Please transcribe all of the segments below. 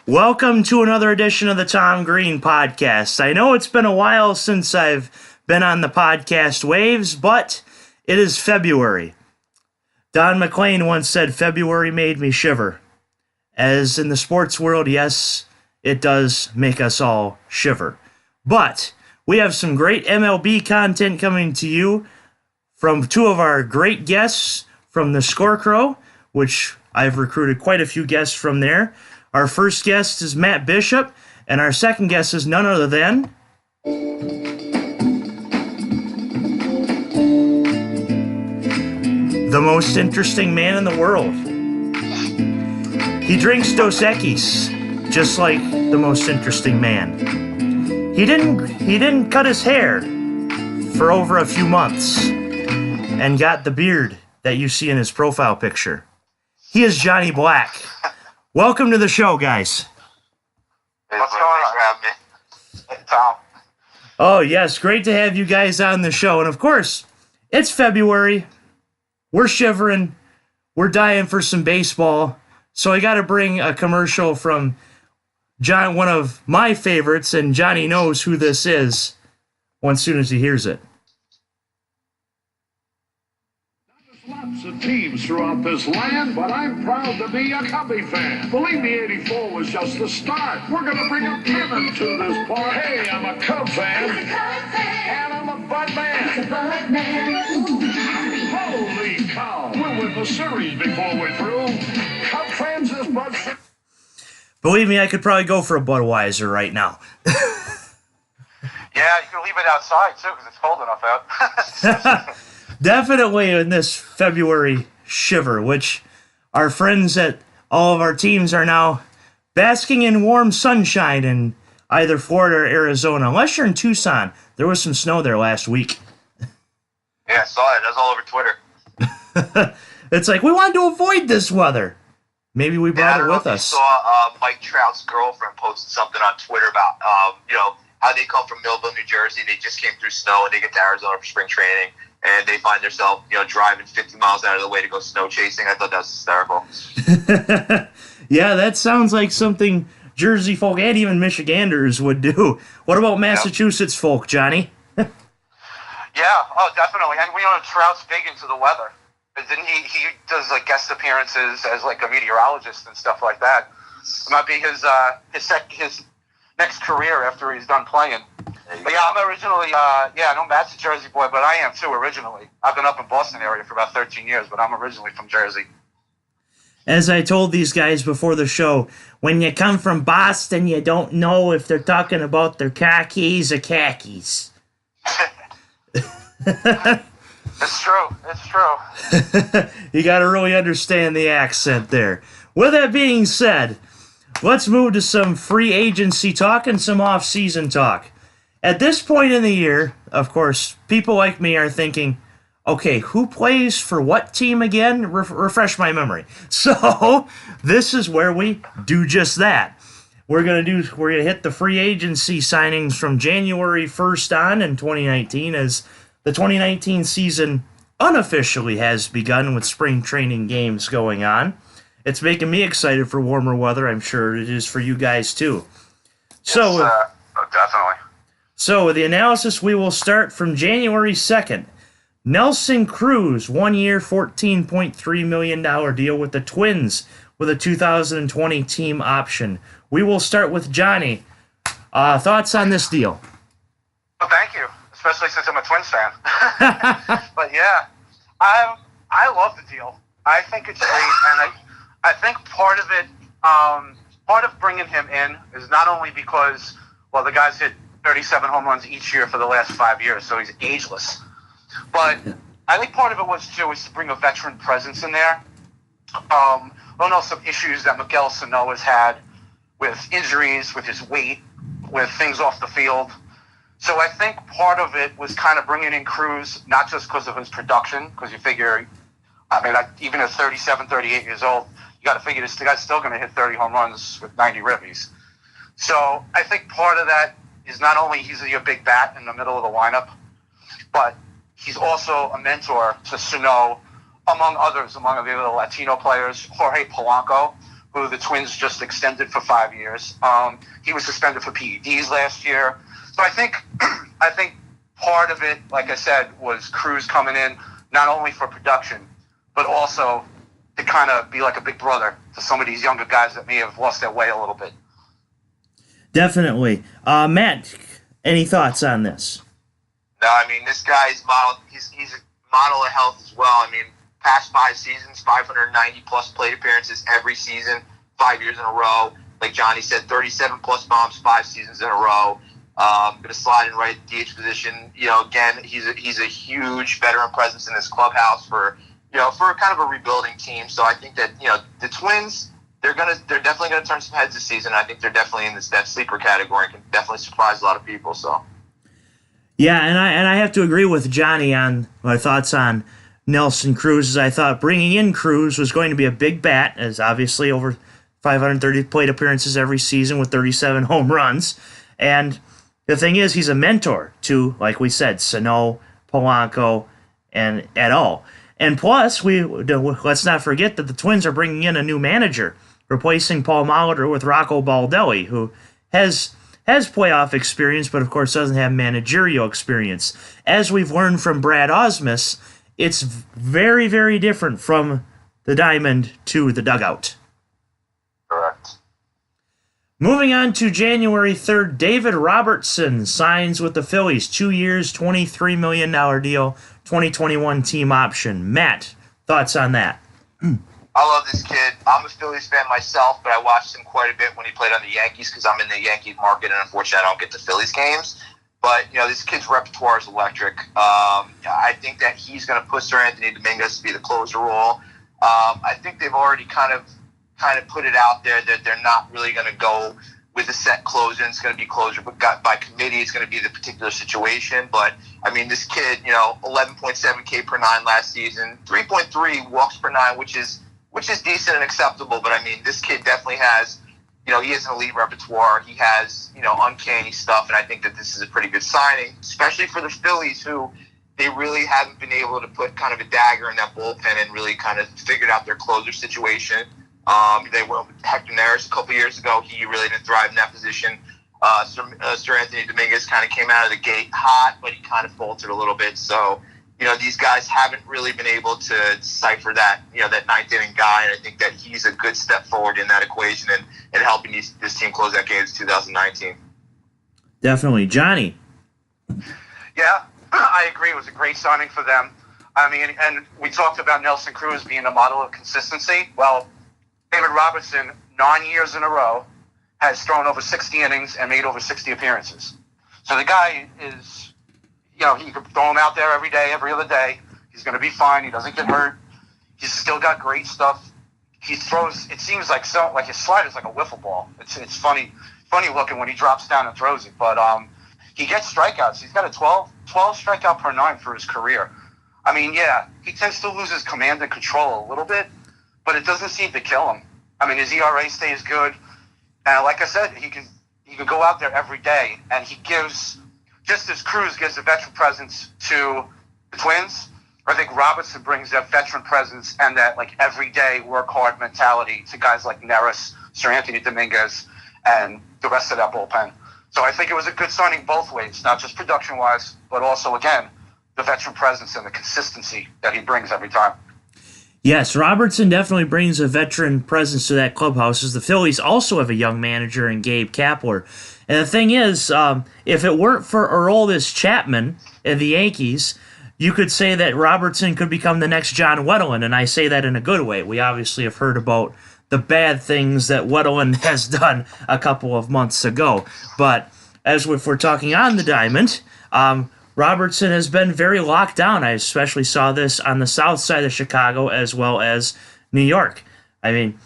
Welcome to another edition of the Tom Green Podcast. I know it's been a while since I've been on the podcast waves, but it is February. Don McLean once said, February made me shiver. As in the sports world, yes, it does make us all shiver. But we have some great MLB content coming to you from two of our great guests from the Scorecrow, which I've recruited quite a few guests from there. Our first guest is Matt Bishop, and our second guest is none other than the most interesting man in the world. He drinks Dos Equis, just like the most interesting man. He didn't cut his hair for over a few months and got the beard that you see in his profile picture. He is Johnnie Black. Welcome to the show, guys. What's going on? Hey, Tom. Oh, yes. Great to have you guys on the show. And, of course, it's February. We're shivering. We're dying for some baseball. So I got to bring a commercial from John, one of my favorites, and Johnny knows who this is as soon as he hears it. Lots of teams throughout this land, but I'm proud to be a Cubby fan. Believe me, 84 was just the start. We're going to bring a cannon to this park. Hey, I'm a Cub fan. And I'm a Bud man. Holy cow. We'll win the series before we're through. Cub fans is Bud. Believe me, I could probably go for a Budweiser right now. Yeah, you can leave it outside, too, because it's cold enough out. Definitely in this February shiver, which our friends at all of our teams are now basking in warm sunshine in either Florida or Arizona. Unless you're in Tucson. There was some snow there last week. Yeah, I saw it. That was all over Twitter. It's like, we wanted to avoid this weather. Maybe we brought it with us. I saw Mike Trout's girlfriend posted something on Twitter about, how they come from Millville, New Jersey. They just came through snow, and they get to Arizona for spring training. And they find themselves, driving 50 miles out of the way to go snow chasing. I thought that was hysterical. Yeah, that sounds like something Jersey folk and even Michiganders would do. What about Massachusetts folk, Johnny? Yeah, definitely. And we know Trout's big into the weather. Then he does guest appearances as a meteorologist and stuff like that. It might be his next career after he's done playing. But yeah, I'm originally, I know Matt's a Jersey boy, but I am too originally. I've been up in Boston area for about 13 years, but I'm originally from Jersey. As I told these guys before the show, when you come from Boston, you don't know if they're talking about their khakis or khakis. It's true. You got to really understand the accent there. With that being said, let's move to some free agency talk and some off-season talk. At this point in the year, of course, people like me are thinking, okay, who plays for what team again? Refresh my memory. So this is where we do just that. We're gonna hit the free agency signings from January 1st on in 2019, as the 2019 season unofficially has begun with spring training games going on. It's making me excited for warmer weather. I'm sure it is for you guys too. So Definitely. So with the analysis, we will start from January 2nd. Nelson Cruz, 1 year, $14.3 million deal with the Twins with a 2020 team option. We will start with Johnny. Thoughts on this deal? Well, thank you, especially since I'm a Twins fan. But yeah, I love the deal. I think it's great, and I think part of it, part of bringing him in is not only because, the guy's hit 37 home runs each year for the last 5 years, so he's ageless. But I think part of it was to bring a veteran presence in there. I don't know, some issues that Miguel Sano has had with injuries, with his weight, with things off the field. So I think part of it was kind of bringing in Cruz, not just because of his production, because you figure, even at 37, 38 years old, you got to figure this guy's still going to hit 30 home runs with 90 ribbies. So I think part of that is not only he's a big bat in the middle of the lineup, but he's also a mentor to Sano, among others, among the other Latino players. Jorge Polanco, who the Twins just extended for 5 years. He was suspended for PEDs last year. So I think part of it, like I said, was Cruz coming in not only for production, but also to kind of be like a big brother to some of these younger guys that may have lost their way a little bit. Definitely. Matt, any thoughts on this? No, I mean, this guy's model. He's a model of health as well. I mean, past 5 seasons, 590-plus plate appearances every season, 5 years in a row. Like Johnny said, 37-plus bombs 5 seasons in a row. Going to slide in right DH position. Again, he's a huge veteran presence in this clubhouse for kind of a rebuilding team. So I think that the Twins, they're definitely going to turn some heads this season. I think they're definitely in that sleeper category and can definitely surprise a lot of people. So. Yeah, and I have to agree with Johnny on my thoughts on Nelson Cruz. As I thought bringing in Cruz was going to be a big bat, as obviously over 530 plate appearances every season with 37 home runs. And the thing is, he's a mentor to, like we said, Sano, Polanco, and et al. And plus, let's not forget that the Twins are bringing in a new manager, replacing Paul Molitor with Rocco Baldelli, who has playoff experience, but of course doesn't have managerial experience. As we've learned from Brad Osmus, it's very, very different from the diamond to the dugout. Correct. Moving on to January 3rd, David Robertson signs with the Phillies. 2 years, $23 million deal, 2021 team option. Matt, thoughts on that? I love this kid. I'm a Phillies fan myself, but I watched him quite a bit when he played on the Yankees because I'm in the Yankees market, and unfortunately I don't get the Phillies games. But, this kid's repertoire is electric. I think that he's going to push Anthony Dominguez to be the closer role. I think they've already kind of put it out there that they're not really going to go with a set closer. It's going to be closer, but by committee, it's going to be the particular situation. But, I mean, this kid, 11.7 K per 9 last season, 3.3 walks per 9, which is decent and acceptable. But, I mean, this kid definitely has, he has an elite repertoire. He has, uncanny stuff. And I think that this is a pretty good signing, especially for the Phillies, who they really haven't been able to put kind of a dagger in that bullpen and really kind of figured out their closer situation. They went with Hector Neris a couple years ago. He really didn't thrive in that position. Sir Anthony Dominguez kind of came out of the gate hot, but he kind of faltered a little bit. So, these guys haven't really been able to decipher that, that ninth inning guy. And I think that he's a good step forward in that equation and helping this team close that game in 2019. Definitely. Johnny? Yeah, I agree. It was a great signing for them. I mean, and we talked about Nelson Cruz being a model of consistency. Well, David Robertson, 9 years in a row, has thrown over 60 innings and made over 60 appearances. So the guy is, you can throw him out there every day, every other day. He's going to be fine. He doesn't get hurt. He's still got great stuff. He throws, it seems like his slider's like a wiffle ball. It's funny looking when he drops down and throws it. But he gets strikeouts. He's got a 12 strikeout per 9 for his career. I mean, yeah, he tends to lose his command and control a little bit, but it doesn't seem to kill him. I mean, his ERA stays good. And like I said, he can go out there every day, and he gives, just as Cruz gives a veteran presence to the Twins, I think Robertson brings that veteran presence and that, everyday work-hard mentality to guys like Neris, Sir Anthony Dominguez, and the rest of that bullpen. So I think it was a good signing both ways, not just production-wise, but also, again, the veteran presence and the consistency that he brings every time. Yes, Robertson definitely brings a veteran presence to that clubhouse, as the Phillies also have a young manager in Gabe Kapler. And the thing is, if it weren't for Aroldis Chapman and the Yankees, you could say that Robertson could become the next John Wetteland, and I say that in a good way. We obviously have heard about the bad things that Wetteland has done a couple of months ago. But as if we're talking on the diamond, Robertson has been very locked down. I especially saw this on the south side of Chicago as well as New York. I mean,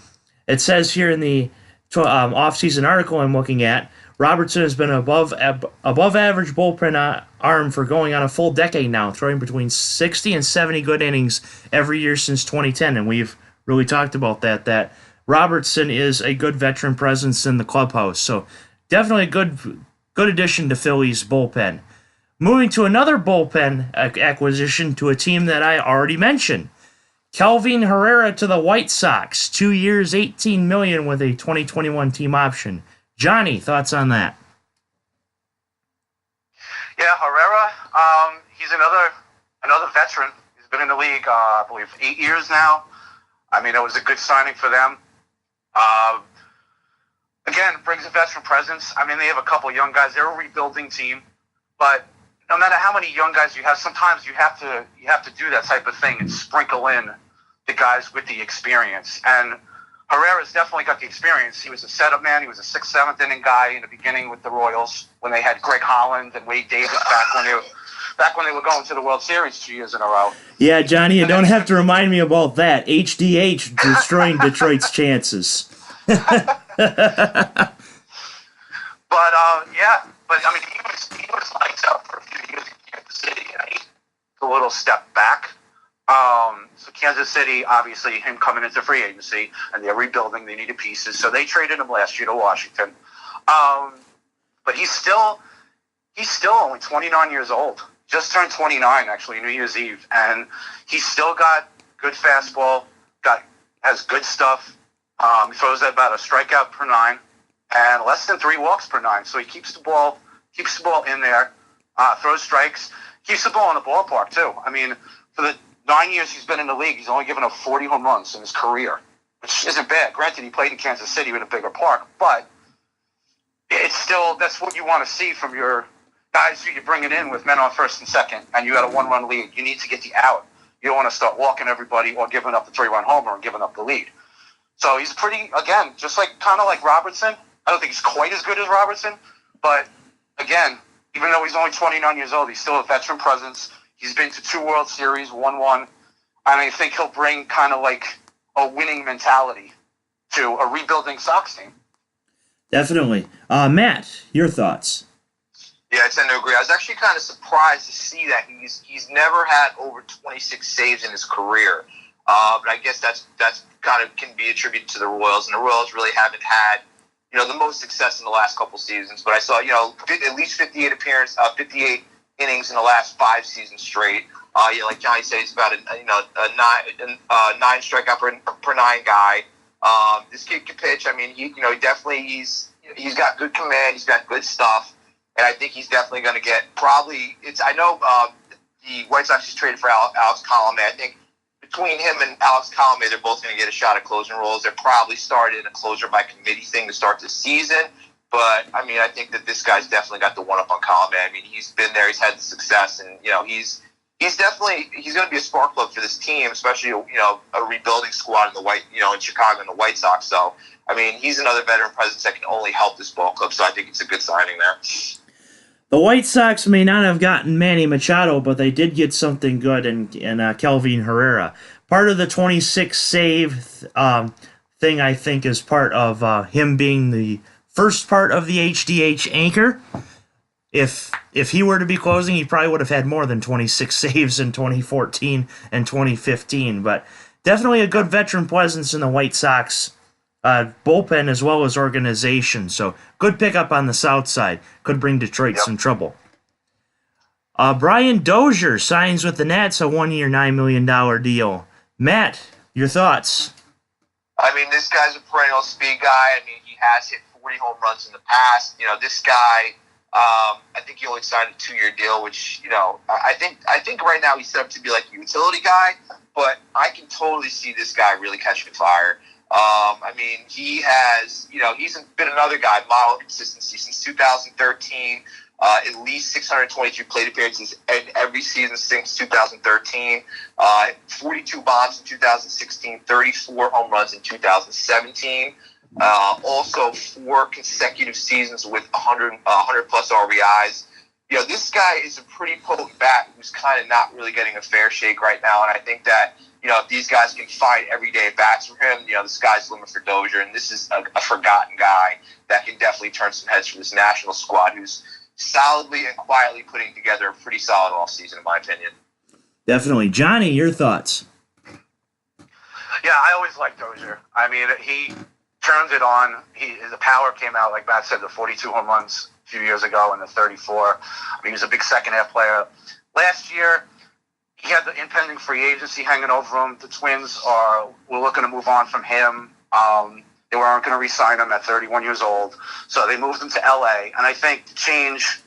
it says here in the off-season article I'm looking at, Robertson has been above average bullpen arm for going on a full decade now, throwing between 60 and 70 good innings every year since 2010. And we've really talked about that Robertson is a good veteran presence in the clubhouse. So definitely a good addition to Phillies bullpen. Moving to another bullpen acquisition to a team that I already mentioned. Kelvin Herrera to the White Sox, 2 years, $18 million with a 2021 team option. Johnny, thoughts on that? Yeah, Herrera, he's another veteran. He's been in the league, I believe, 8 years now. I mean, it was a good signing for them. Again, brings a veteran presence. I mean, they have a couple young guys. They're a rebuilding team, but no matter how many young guys you have, sometimes you have to do that type of thing and sprinkle in the guys with the experience. And Herrera's definitely got the experience. He was a setup man. He was a 6th, 7th inning guy in the beginning with the Royals when they had Greg Holland and Wade Davis back when they were going to the World Series 2 years in a row. Yeah, Johnny, you don't have to remind me about that. HDH destroying Detroit's chances. But I mean, he was lights out for a few years in Kansas City, and he took a little step back. So Kansas City, obviously, him coming into free agency, and they're rebuilding. They needed pieces, so they traded him last year to Washington. But he's still only 29 years old. Just turned 29 actually New Year's Eve, and he's still got good fastball. Has good stuff. He throws about a strikeout per 9 and less than 3 walks per 9. So he keeps the ball in there, throws strikes, keeps the ball in the ballpark too. I mean, for the 9 years he's been in the league, he's only given up 40 home runs in his career, which isn't bad. Granted, he played in Kansas City with a bigger park, but it's still, that's what you want to see from your guys who you're bringing in with men on first and second, and you got a 1-run lead. You need to get the out. You don't want to start walking everybody or giving up the 3-run homer and giving up the lead. So he's pretty, again, just kind of like Robertson. I don't think he's quite as good as Robertson, but again, even though he's only 29 years old, he's still a veteran presence. He's been to 2 World Series, won 1, and I think he'll bring kind of like a winning mentality to a rebuilding Sox team. Definitely. Matt, your thoughts? Yeah, I tend to agree. I was actually kind of surprised to see that he's never had over 26 saves in his career. But I guess that's kind of can be attributed to the Royals, and the Royals really haven't had, the most success in the last couple seasons. But I saw, at least 58 innings in the last 5 seasons straight. Like Johnny said, he's about a 9 strikeout per 9 guy. This kid can pitch. I mean, he's got good command. He's got good stuff, and I think he's definitely going to get the White Sox just traded for Alex Colomé. I think between him and Alex Colomé, they're both going to get a shot at closing roles. They're probably started a closure by committee thing to start the season. But, I mean, I think that this guy's definitely got the one-up on Colomé. I mean, he's been there. He's had the success. And, he's going to be a spark plug for this team, especially, a rebuilding squad in Chicago and the White Sox. So, I mean, he's another veteran presence that can only help this ball club. So I think it's a good signing there. The White Sox may not have gotten Manny Machado, but they did get something good in Kelvin Herrera. Part of the 26 save thing, I think, is part of him being the first part of the HDH anchor. If he were to be closing, he probably would have had more than 26 saves in 2014 and 2015. But definitely a good veteran presence in the White Sox bullpen as well as organization. So good pickup on the south side. Could bring Detroit some trouble. Brian Dozier signs with the Nats a 1-year, $9 million deal. Matt, your thoughts? I mean, this guy's a perennial speed guy. I mean, he has hit 40 home runs in the past. This guy, I think he only signed a 2-year deal, which, I think right now he's set up to be like a utility guy, but I can totally see this guy really catching fire. I mean, he has, he's been another guy, model of consistency since 2013, at least 622 plate appearances in every season since 2013, 42 bombs in 2016, 34 home runs in 2017, also 4 consecutive seasons with 100 plus RBIs. This guy is a pretty potent bat who's kind of not really getting a fair shake right now, and I think that, if these guys can find everyday bats for him, the sky's the limit for Dozier, and this is a forgotten guy that can definitely turn some heads for this national squad who's solidly and quietly putting together a pretty solid offseason, in my opinion. Definitely. Johnny, your thoughts? Yeah, I always liked Dozier. I mean, he turned it on. The power came out, like Matt said, the 42 home runs a few years ago and the 34. I mean, he was a big second-half player. Last year, he had the impending free agency hanging over him. The Twins were looking to move on from him. They weren't going to re-sign him at 31 years old, so they moved him to L.A. And I think the change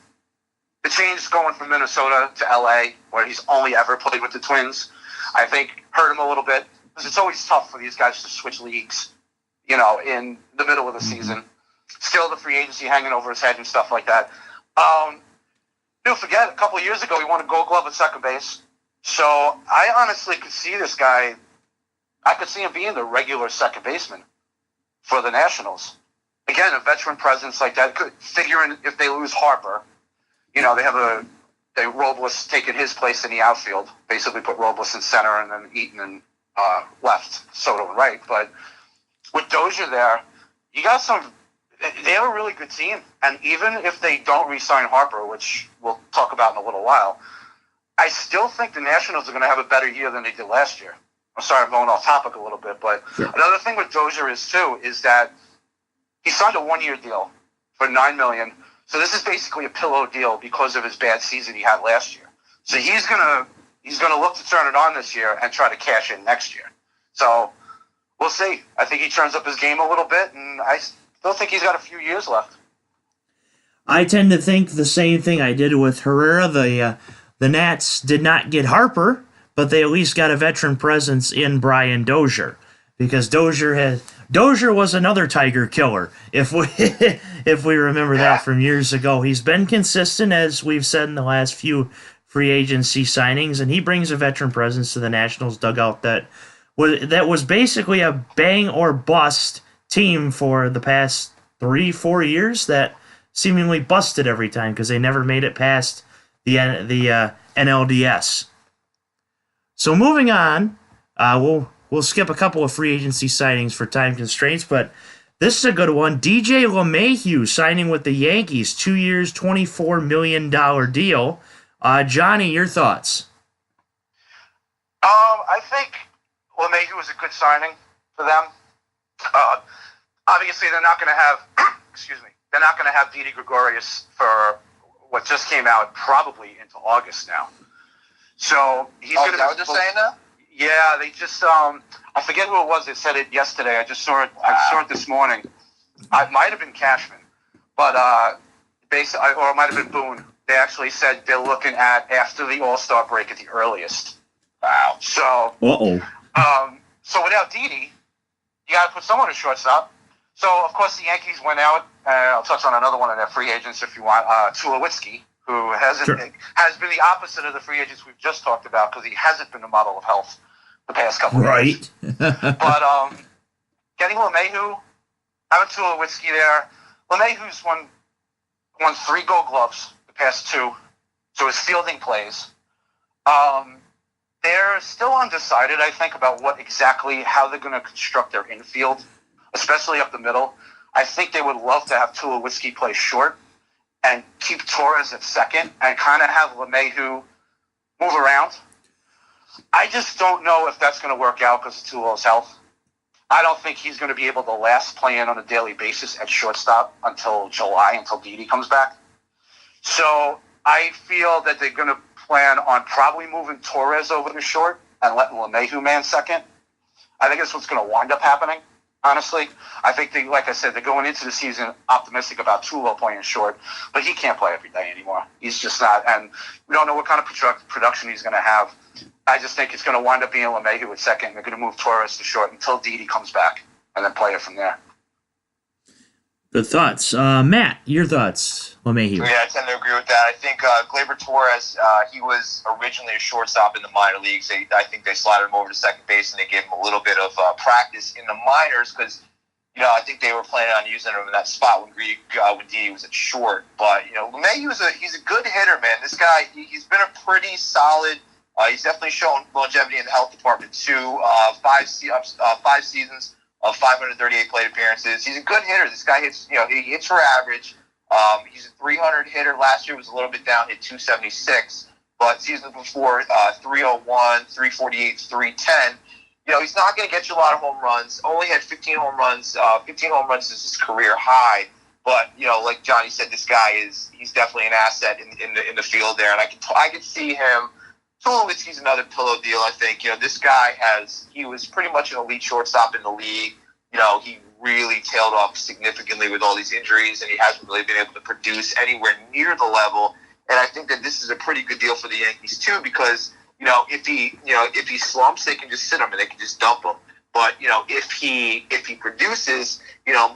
going from Minnesota to L.A., where he's only ever played with the Twins, I think hurt him a little bit, because it's always tough for these guys to switch leagues, in the middle of the season. Still the free agency hanging over his head and stuff like that. Don't forget, a couple of years ago, he won a Gold Glove at second base. So I honestly could see this guy. I could see him being the regular second baseman for the Nationals. Again, a veteran presence like that. Figuring if they lose Harper, they have Robles taking his place in the outfield. Basically, put Robles in center and then Eaton in left, Soto in right. But with Dozier there, you got some. They have a really good team, and even if they don't re-sign Harper, which we'll talk about in a little while, I still think the Nationals are going to have a better year than they did last year. I'm sorry, I'm going off topic a little bit, but sure. Another thing with Dozier is that he signed a one-year deal for $9 million. So this is basically a pillow deal because of his bad season he had last year. So he's gonna look to turn it on this year and try to cash in next year. So we'll see. I think he turns up his game a little bit, and I still think he's got a few years left. I tend to think the same thing I did with Herrera. The Nats did not get Harper, but they at least got a veteran presence in Brian Dozier, because Dozier was another Tiger killer. If we remember that from years ago, he's been consistent, as we've said in the last few free agency signings, and he brings a veteran presence to the Nationals dugout that was basically a bang or bust team for the past 3-4 years that seemingly busted every time because they never made it past the NLDS. So moving on, we'll skip a couple of free agency signings for time constraints, but this is a good one. DJ LeMahieu signing with the Yankees, 2 years, $24 million deal. Johnny, your thoughts? I think LeMahieu was a good signing for them. Obviously, they're not going to have, they're not going to have Didi Gregorius for what just came out probably into August now. So he's going to. Is that what they're saying now? Yeah, they just I forget who it was that said it yesterday. I just saw it. Wow. I saw it this morning. It might have been Cashman, but or it might have been Boone. They actually said they're looking at after the All-Star break at the earliest. Wow. So. So without Didi, you got to put someone at shortstop. So of course the Yankees went out. I'll touch on another one of their free agents if you want. Tulowitzki, who has been the opposite of the free agents we've just talked about because he hasn't been a model of health the past couple of years. But getting LeMahieu, having Tulowitzki there. LeMahieu's won 3 Gold Gloves the past 2, so his fielding plays. They're still undecided, I think, about how they're going to construct their infield, especially up the middle. I think they would love to have Tulowitzki play short and keep Torres at second and kind of have LeMahieu move around. I just don't know if that's going to work out because of Tulo's health. I don't think he's going to be able to last playing on a daily basis at shortstop until July, until Didi comes back. So I feel that they're going to plan on probably moving Torres over to short and letting LeMahieu man second. I think that's what's going to wind up happening, honestly. I think, like I said, they're going into the season optimistic about Tulo playing short, but he can't play every day anymore. He's just not, and we don't know what kind of production he's going to have. I just think it's going to wind up being LeMahieu at second. They're going to move Torres to short until Didi comes back and then play it from there. Good thoughts. Matt, your thoughts, LeMahieu? Yeah, I tend to agree with that. I think Gleyber Torres, he was originally a shortstop in the minor leagues. I think they slotted him over to second base, and they gave him a little bit of practice in the minors because, I think they were planning on using him in that spot when Didi was at short. But, LeMahieu he's a good hitter, man. This guy, he's been a pretty solid. He's definitely shown longevity in the health department, too. 5 seasons of 538 plate appearances. He's a good hitter. This guy hits, he hits for average. He's a 300 hitter. Last year was a little bit down, hit 276. But season before, 301, 348, 310. He's not going to get you a lot of home runs. Only had 15 home runs. 15 home runs is his career high. But, like Johnny said, this guy he's definitely an asset in the field there. And I could see him Tulowitzki's another pillow deal, I think. This guy he was pretty much an elite shortstop in the league. He really tailed off significantly with all these injuries, and he hasn't really been able to produce anywhere near the level. And I think that this is a pretty good deal for the Yankees too, because if he slumps, they can just sit him and they can just dump him. But if he produces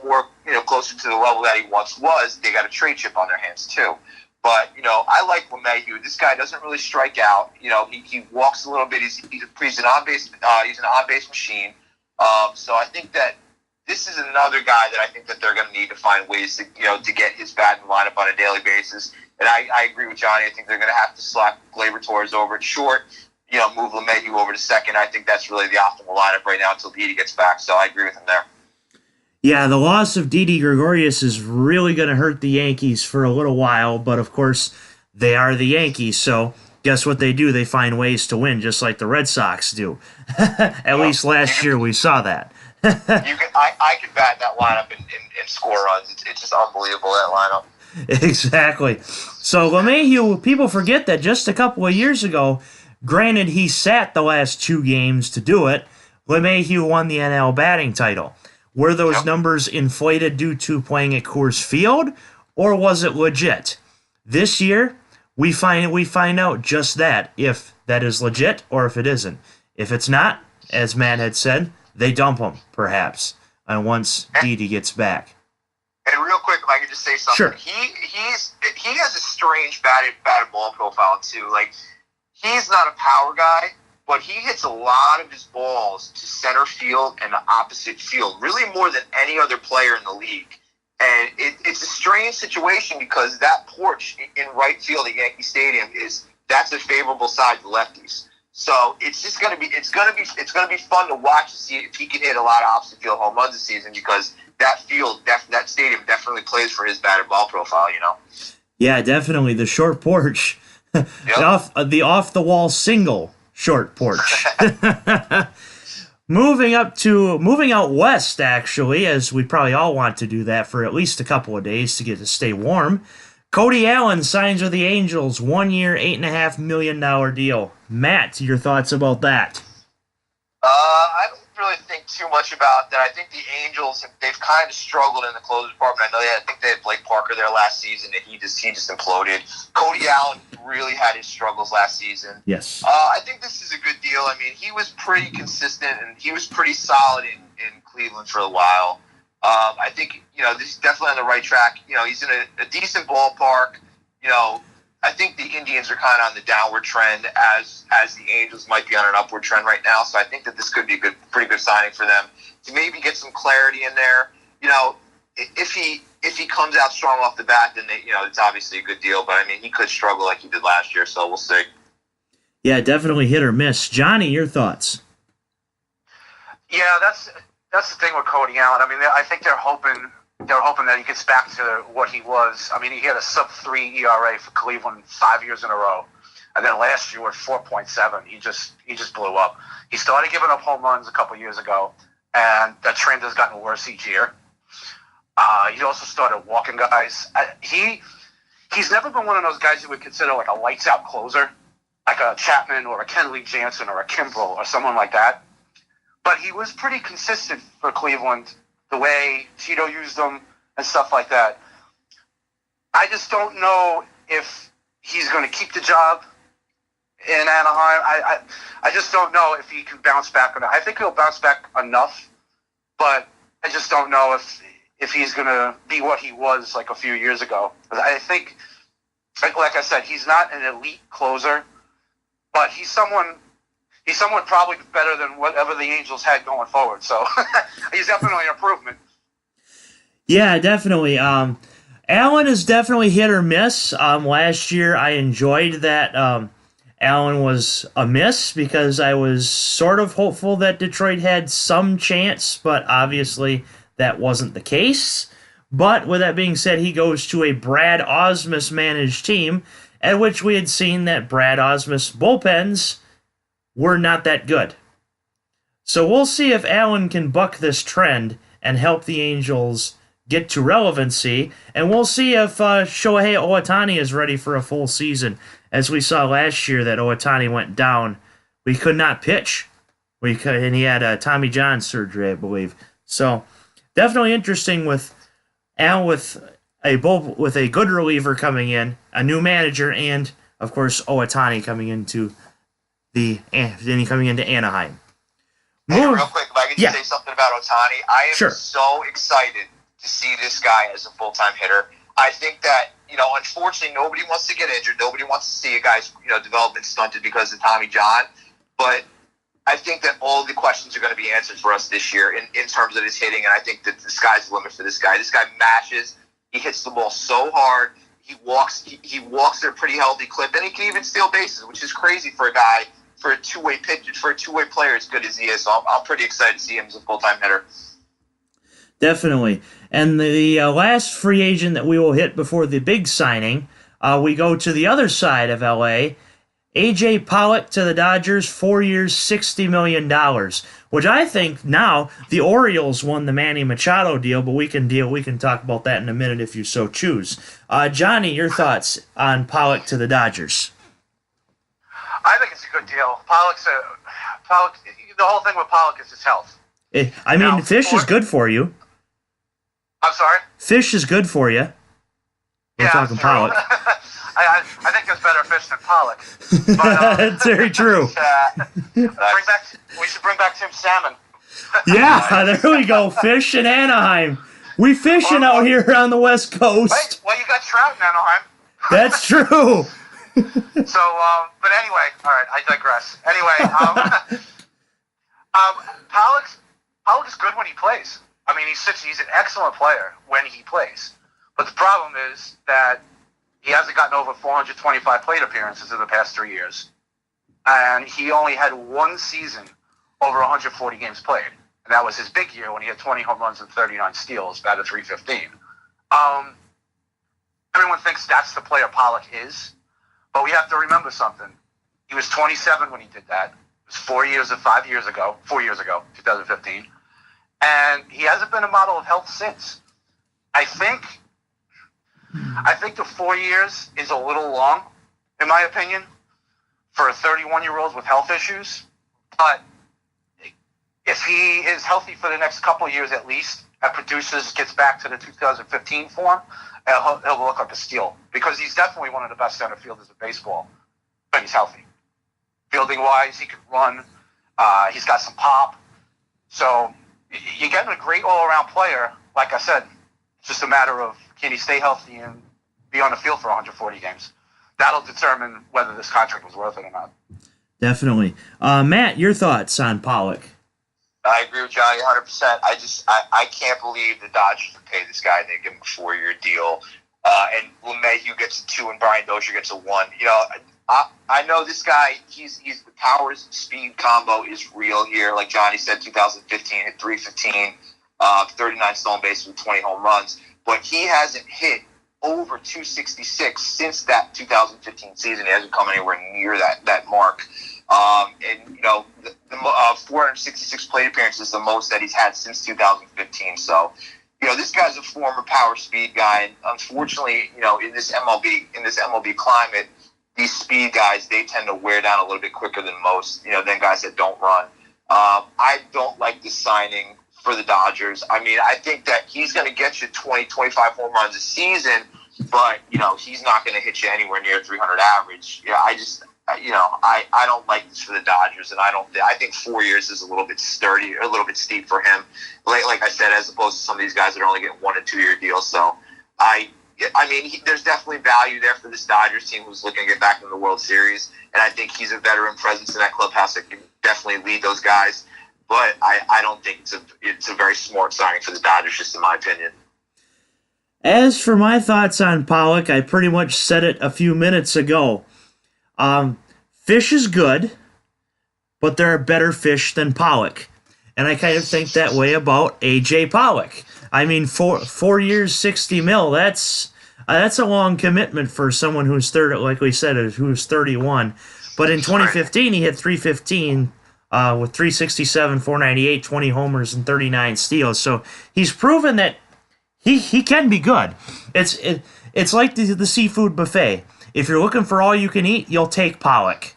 more closer to the level that he once was, they got a trade chip on their hands too. But I like LeMahieu. This guy doesn't really strike out. He walks a little bit. He's an on base machine. So I think that this is another guy that I think that they're going to need to find ways to get his bat in the lineup on a daily basis. And I agree with Johnny. I think they're going to have to slap Gleyber Torres over at short. Move LeMahieu over to second. I think that's really the optimal lineup right now until Didi gets back. So I agree with him there. Yeah, the loss of Didi Gregorius is really going to hurt the Yankees for a little while, but of course, they are the Yankees, so guess what they do? They find ways to win, just like the Red Sox do. At least last year we saw that. I can bat that lineup and score runs. It's just unbelievable, that lineup. Exactly. So LeMahieu, people forget that just a couple of years ago, granted he sat the last 2 games to do it, LeMahieu won the NL batting title. Were those numbers inflated due to playing at Coors Field, or was it legit? This year, we find out just that, if that is legit or if it isn't. If it's not, as Matt had said, they dump him, perhaps, and once Didi gets back. And real quick, if I could just say something. Sure. He has a strange batted ball profile, too. Like, he's not a power guy, but he hits a lot of his balls to center field and the opposite field, really more than any other player in the league. And it's a strange situation because that porch in right field at Yankee Stadium that's a favorable side to lefties. So it's just gonna be fun to watch to see if he can hit a lot of opposite field home runs this season, because that stadium definitely plays for his batted ball profile. Yeah, definitely the short porch, yep. the off the wall single. Short porch. Moving out west, actually, as we probably all want to do that for at least a couple of days to get to stay warm. Cody Allen signs with the Angels, 1 year, $8.5 million deal. Matt, your thoughts about that? I don't really think too much about that. I think the Angels, they've kind of struggled in the closer department. I think they had Blake Parker there last season, and he just imploded. Cody Allen really had his struggles last season. Yes. I think this is a good deal. I mean, he was pretty consistent, and he was pretty solid in Cleveland for a while. I think, this is definitely on the right track. He's in a decent ballpark. I think the Indians are kind of on the downward trend as the Angels might be on an upward trend right now. So I think that this could be pretty good signing for them to maybe get some clarity in there. If he comes out strong off the bat, then it's obviously a good deal. But I mean, he could struggle like he did last year. So we'll see. Yeah, definitely hit or miss. Johnny, your thoughts? Yeah, that's the thing with Cody Allen. I mean, I think they're hoping that he gets back to what he was. I mean, he had a sub-3 ERA for Cleveland 5 years in a row, and then last year at 4.7, he just blew up. He started giving up home runs a couple years ago, and that trend has gotten worse each year. He also started walking guys. He's never been one of those guys you would consider like a lights-out closer, like a Chapman or a Kenley Jansen or a Kimbrel or someone like that. But he was pretty consistent for Cleveland, the way Tito used them and stuff like that. I just don't know if he's going to keep the job in Anaheim. I just don't know if he can bounce back or not. I think he'll bounce back enough, but I just don't know if he's going to be what he was like a few years ago. I think, like I said, he's not an elite closer, but he's someone probably better than whatever the Angels had going forward. So he's definitely an improvement. Yeah, definitely. Allen is definitely hit or miss. Last year, I enjoyed that Allen was a miss because I was sort of hopeful that Detroit had some chance, but obviously that wasn't the case. But with that being said, he goes to a Brad Osmus managed team, at which we had seen that Brad Osmus bullpens were not that good. So we'll see if Allen can buck this trend and help the Angels get to relevancy, and we'll see if Shohei Ohtani is ready for a full season as we saw last year that Ohtani went down, we could not pitch. And he had Tommy John surgery, I believe. So definitely interesting with a good reliever coming in, a new manager, and of course Ohtani coming into Anaheim. Hey, real quick, if I could just say something about Ohtani, I am Sure. so excited to see this guy as a full-time hitter. I think that, unfortunately, nobody wants to get injured. Nobody wants to see a guy's, development stunted because of Tommy John. But I think that all of the questions are going to be answered for us this year in terms of his hitting, and I think that the sky's the limit for this guy. This guy mashes. He hits the ball so hard. He walks at a pretty healthy clip, and he can even steal bases, which is crazy for a guy, for a two-way pitcher, for a two-way player as good as he is. So I'm pretty excited to see him as a full-time hitter. Definitely. And the last free agent that we will hit before the big signing, we go to the other side of L.A., A.J. Pollock to the Dodgers, 4 years, $60 million, which I think now the Orioles won the Manny Machado deal, but we can talk about that in a minute if you so choose. Johnny, your thoughts on Pollock to the Dodgers? I think it's a good deal. Pollock. The whole thing with Pollock is his health. Fish is good for you. I'm sorry? Fish is good for you. We're talking Pollock. I think there's better fish than Pollock. But, That's very true. We should bring back Tim Salmon. Yeah, there we go. Fish in Anaheim. We fishing out here on the West Coast. Wait, well, you got trout in Anaheim. That's true. So, but anyway, all right, I digress. Anyway, Pollock is good when he plays. I mean, he's an excellent player when he plays. But the problem is that he hasn't gotten over 425 plate appearances in the past 3 years. And he only had one season over 140 games played. And that was his big year when he had 20 home runs and 39 steals, batted .315. Everyone thinks that's the player Pollock is. But we have to remember something. He was 27 when he did that. It was 4 years 2015. And he hasn't been a model of health since. I think the 4 years is a little long, in my opinion, for a 31-year-old with health issues. But if he is healthy for the next couple of years at least, and produces, gets back to the 2015 form, he'll look like a steal. Because he's definitely one of the best center fielders in baseball when he's healthy. Fielding-wise, he can run. He's got some pop. So you're getting a great all-around player. Like I said, it's just a matter of can he stay healthy and be on the field for 140 games. That'll determine whether this contract was worth it or not. Definitely. Matt, your thoughts on Pollock? I agree with Johnny 100%. I can't believe the Dodgers would pay this guy and they give him a 4-year deal. And LeMahieu gets a 2 and Brian Dozier gets a 1. I know this guy, he's the power speed combo is real here. Like Johnny said, 2015 hit .315, 39 stolen bases with 20 home runs. But he hasn't hit over 266 since that 2015 season. He hasn't come anywhere near that mark. The 466 plate appearances is the most that he's had since 2015. So, this guy's a former power speed guy. And unfortunately, in this MLB climate, these speed guys, they tend to wear down a little bit quicker than most, than guys that don't run. I don't like this signing for the Dodgers. I mean, I think that he's going to get you 20, 25 home runs a season, but, he's not going to hit you anywhere near 300 average. I don't like this for the Dodgers, and I think 4 years is a little bit sturdy, a little bit steep for him. Like I said, as opposed to some of these guys that are only getting 1 and 2 year deals. So there's definitely value there for this Dodgers team who's looking to get back in the World Series, and I think he's a veteran presence in that clubhouse that can definitely lead those guys. But I don't think it's a very smart signing for the Dodgers, just in my opinion. As for my thoughts on Pollock, I pretty much said it a few minutes ago. Fish is good, but there are better fish than Pollock. And I kind of think that way about A.J. Pollock. I mean, 4 years, $60 million, that's a long commitment for someone who's like we said, who's 31. But in 2015, he hit .315 with 367, 498, 20 homers, and 39 steals. So he's proven that he can be good. It's like the seafood buffet. If you're looking for all you can eat, you'll take Pollock.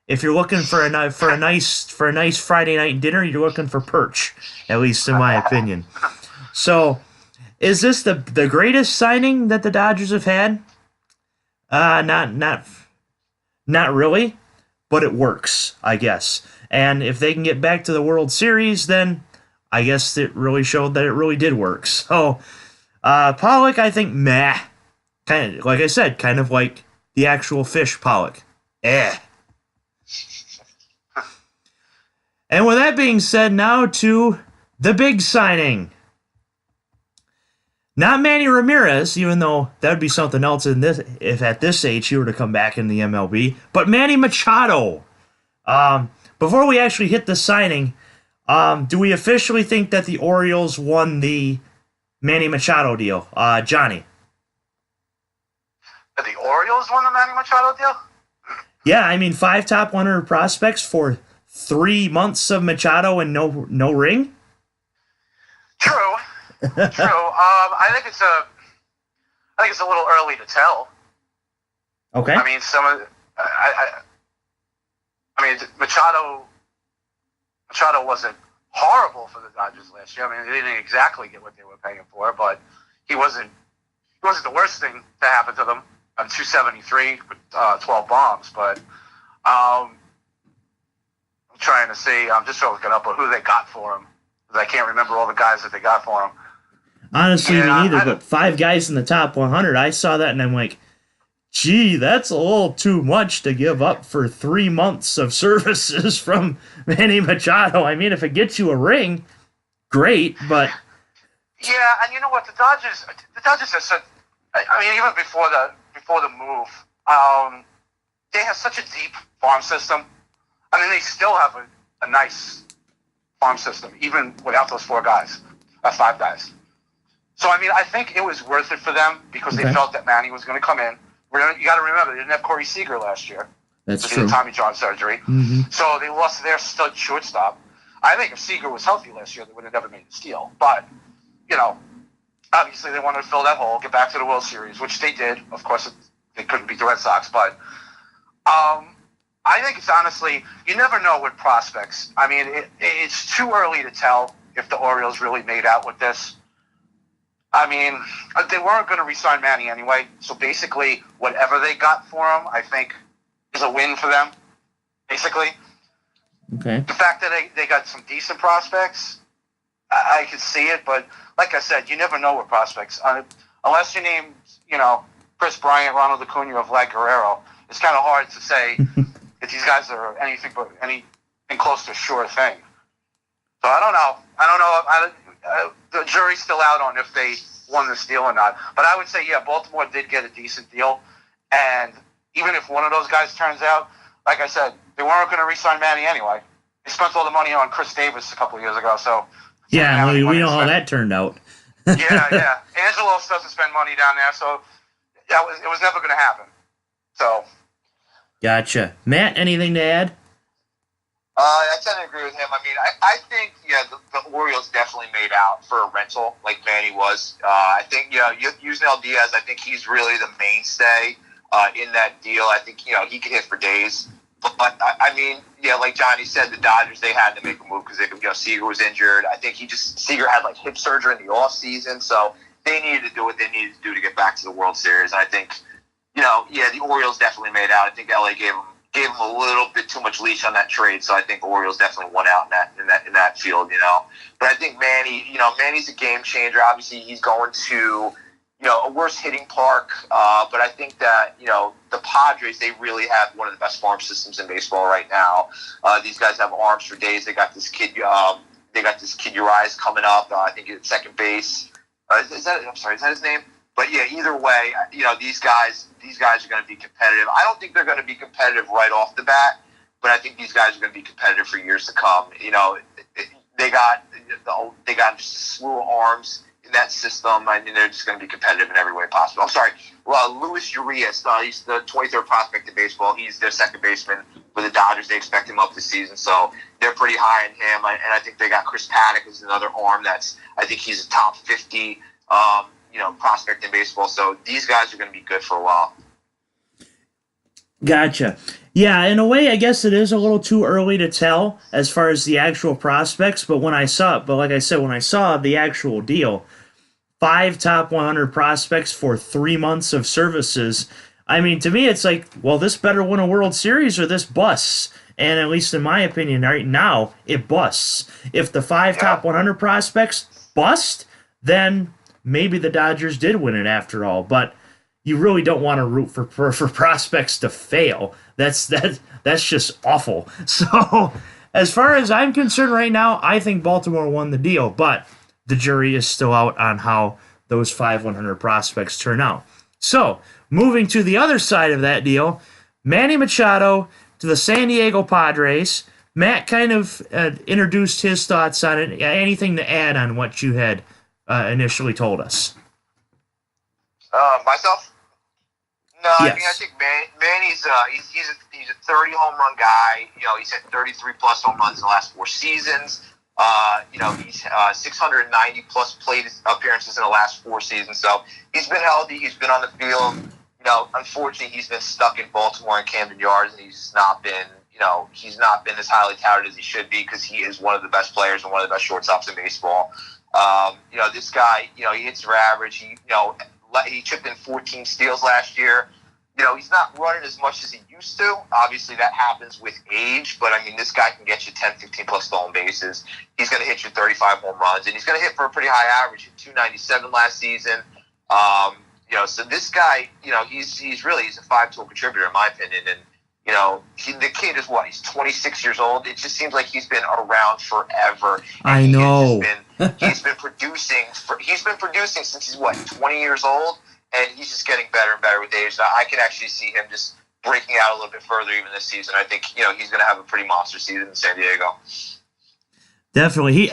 If you're looking for a nice Friday night dinner, you're looking for perch, at least in my opinion. So, is this the greatest signing that the Dodgers have had? Not really, but it works, I guess. And if they can get back to the World Series, then I guess it really showed that it really did work. So, Pollock, I think, meh. Kind of, like I said, kind of like the actual fish Pollock. Eh. And with that being said, now to the big signing. Not Manny Ramirez, even though that would be something else in this if at this age he were to come back in the MLB, but Manny Machado. Before we actually hit the signing, do we officially think that the Orioles won the Manny Machado deal? Johnny. The Orioles won the Manny Machado deal? Yeah, I mean 5 top 100 prospects for 3 months of Machado and no ring? True. I think it's a little early to tell. Okay. I mean, Machado wasn't horrible for the Dodgers last year. I mean, they didn't exactly get what they were paying for, but he wasn't the worst thing to happen to them. 273 with 12 bombs, but I'm trying to see. I'm just looking up who they got for him, because I can't remember all the guys that they got for him. Honestly, me neither, but 5 guys in the top 100, I saw that and I'm like, gee, that's a little too much to give up for 3 months of services from Manny Machado. I mean, if it gets you a ring, great, but... Yeah, and you know what, the Dodgers have said, I mean, even before the move, they have such a deep farm system. I mean, they still have a nice farm system, even without those 5 guys. So, I mean, I think it was worth it for them because they felt that Manny was going to come in. You got to remember, they didn't have Corey Seager last year. That's true. He had Tommy John surgery. Mm-hmm. So they lost their stud shortstop. I think if Seager was healthy last year, they would have never made the steal. But, you know, obviously they wanted to fill that hole, get back to the World Series, which they did. Of course, they couldn't beat the Red Sox. But I think it's honestly, you never know with prospects. I mean, it's too early to tell if the Orioles really made out with this. I mean, they weren't going to re-sign Manny anyway, so basically whatever they got for him, I think, is a win for them, basically. Okay. The fact that they got some decent prospects, I could see it, but like I said, you never know with prospects. Unless you name, Chris Bryant, Ronald Acuna, or Vlad Guerrero, it's kind of hard to say if these guys are anything close to a sure thing. So I don't know. The jury's still out on if they won this deal or not. But I would say, yeah, Baltimore did get a decent deal. And even if one of those guys turns out, like I said, they weren't going to re-sign Manny anyway. They spent all the money on Chris Davis a couple of years ago. So yeah, we know how that turned out. yeah. Angelos doesn't spend money down there, so it was never going to happen. So. Gotcha. Matt, anything to add? I tend to agree with him. I mean, I think, the Orioles definitely made out for a rental like Manny was. I think, Yusniel Diaz, I think he's really the mainstay in that deal. I think, he could hit for days. But, I mean, like Johnny said, the Dodgers, they had to make a move because, Seager was injured. I think Seager had, hip surgery in the offseason, so they needed to do what they needed to do to get back to the World Series. And I think, the Orioles definitely made out. I think LA gave them a little bit too much leash on that trade, so I think the Orioles definitely won out in that field, But I think Manny, Manny's a game changer. Obviously, he's going to, a worse hitting park, but I think that, the Padres, they really have one of the best farm systems in baseball right now. These guys have arms for days. They got this kid, Urias coming up. I think at second base. Is that his name? But yeah, either way, these guys are going to be competitive. I don't think they're going to be competitive right off the bat, but I think these guys are going to be competitive for years to come. They got just a slew of arms in that system. I mean, they're just going to be competitive in every way possible. I'm sorry, Luis Urias, he's the 23rd prospect in baseball. He's their second baseman for the Dodgers. They expect him up this season, so they're pretty high on him. And I think they got Chris Paddock as another arm. I think he's a top 50. Prospect in baseball. So these guys are going to be good for a while. Gotcha. Yeah, in a way, I guess it is a little too early to tell as far as the actual prospects. But like I said, when I saw the actual deal, 5 top 100 prospects for 3 months of services. I mean, to me, it's like, well, this better win a World Series or this busts. And at least in my opinion, right now, it busts. If the five top 100 prospects bust, then maybe the Dodgers did win it after all. But you really don't want to root for prospects to fail. That's just awful. So, as far as I'm concerned right now, I think Baltimore won the deal, but the jury is still out on how those 5 100 prospects turn out. So, moving to the other side of that deal, Manny Machado to the San Diego Padres. Matt kind of introduced his thoughts on it. Anything to add on what you had initially told us? Myself? No, Yes. I mean, I think Manny's he's a 30 home run guy. You know, he's had 33 plus home runs in the last 4 seasons. You know, he's 690 plus plate appearances in the last 4 seasons. So he's been healthy. He's been on the field. You know, unfortunately, he's been stuck in Baltimore and Camden Yards, and he's not been as highly touted as he should be because he is one of the best players and one of the best shortstops in baseball. You know, this guy, you know, he hits for average. He chipped in 14 steals last year. You know, he's not running as much as he used to. Obviously, that happens with age, but I mean, this guy can get you 10, 15 plus stolen bases. He's going to hit you 35 home runs, and he's going to hit for a pretty high average. 297 last season. You know, so this guy, you know, he's a 5-tool contributor in my opinion, and you know, the kid is what? He's 26 years old. It just seems like he's been around forever. And I know. He's been producing since he's 20 years old, and he's just getting better and better with age. So I can actually see him just breaking out a little bit further even this season. I think, you know, he's going to have a pretty monster season in San Diego. Definitely.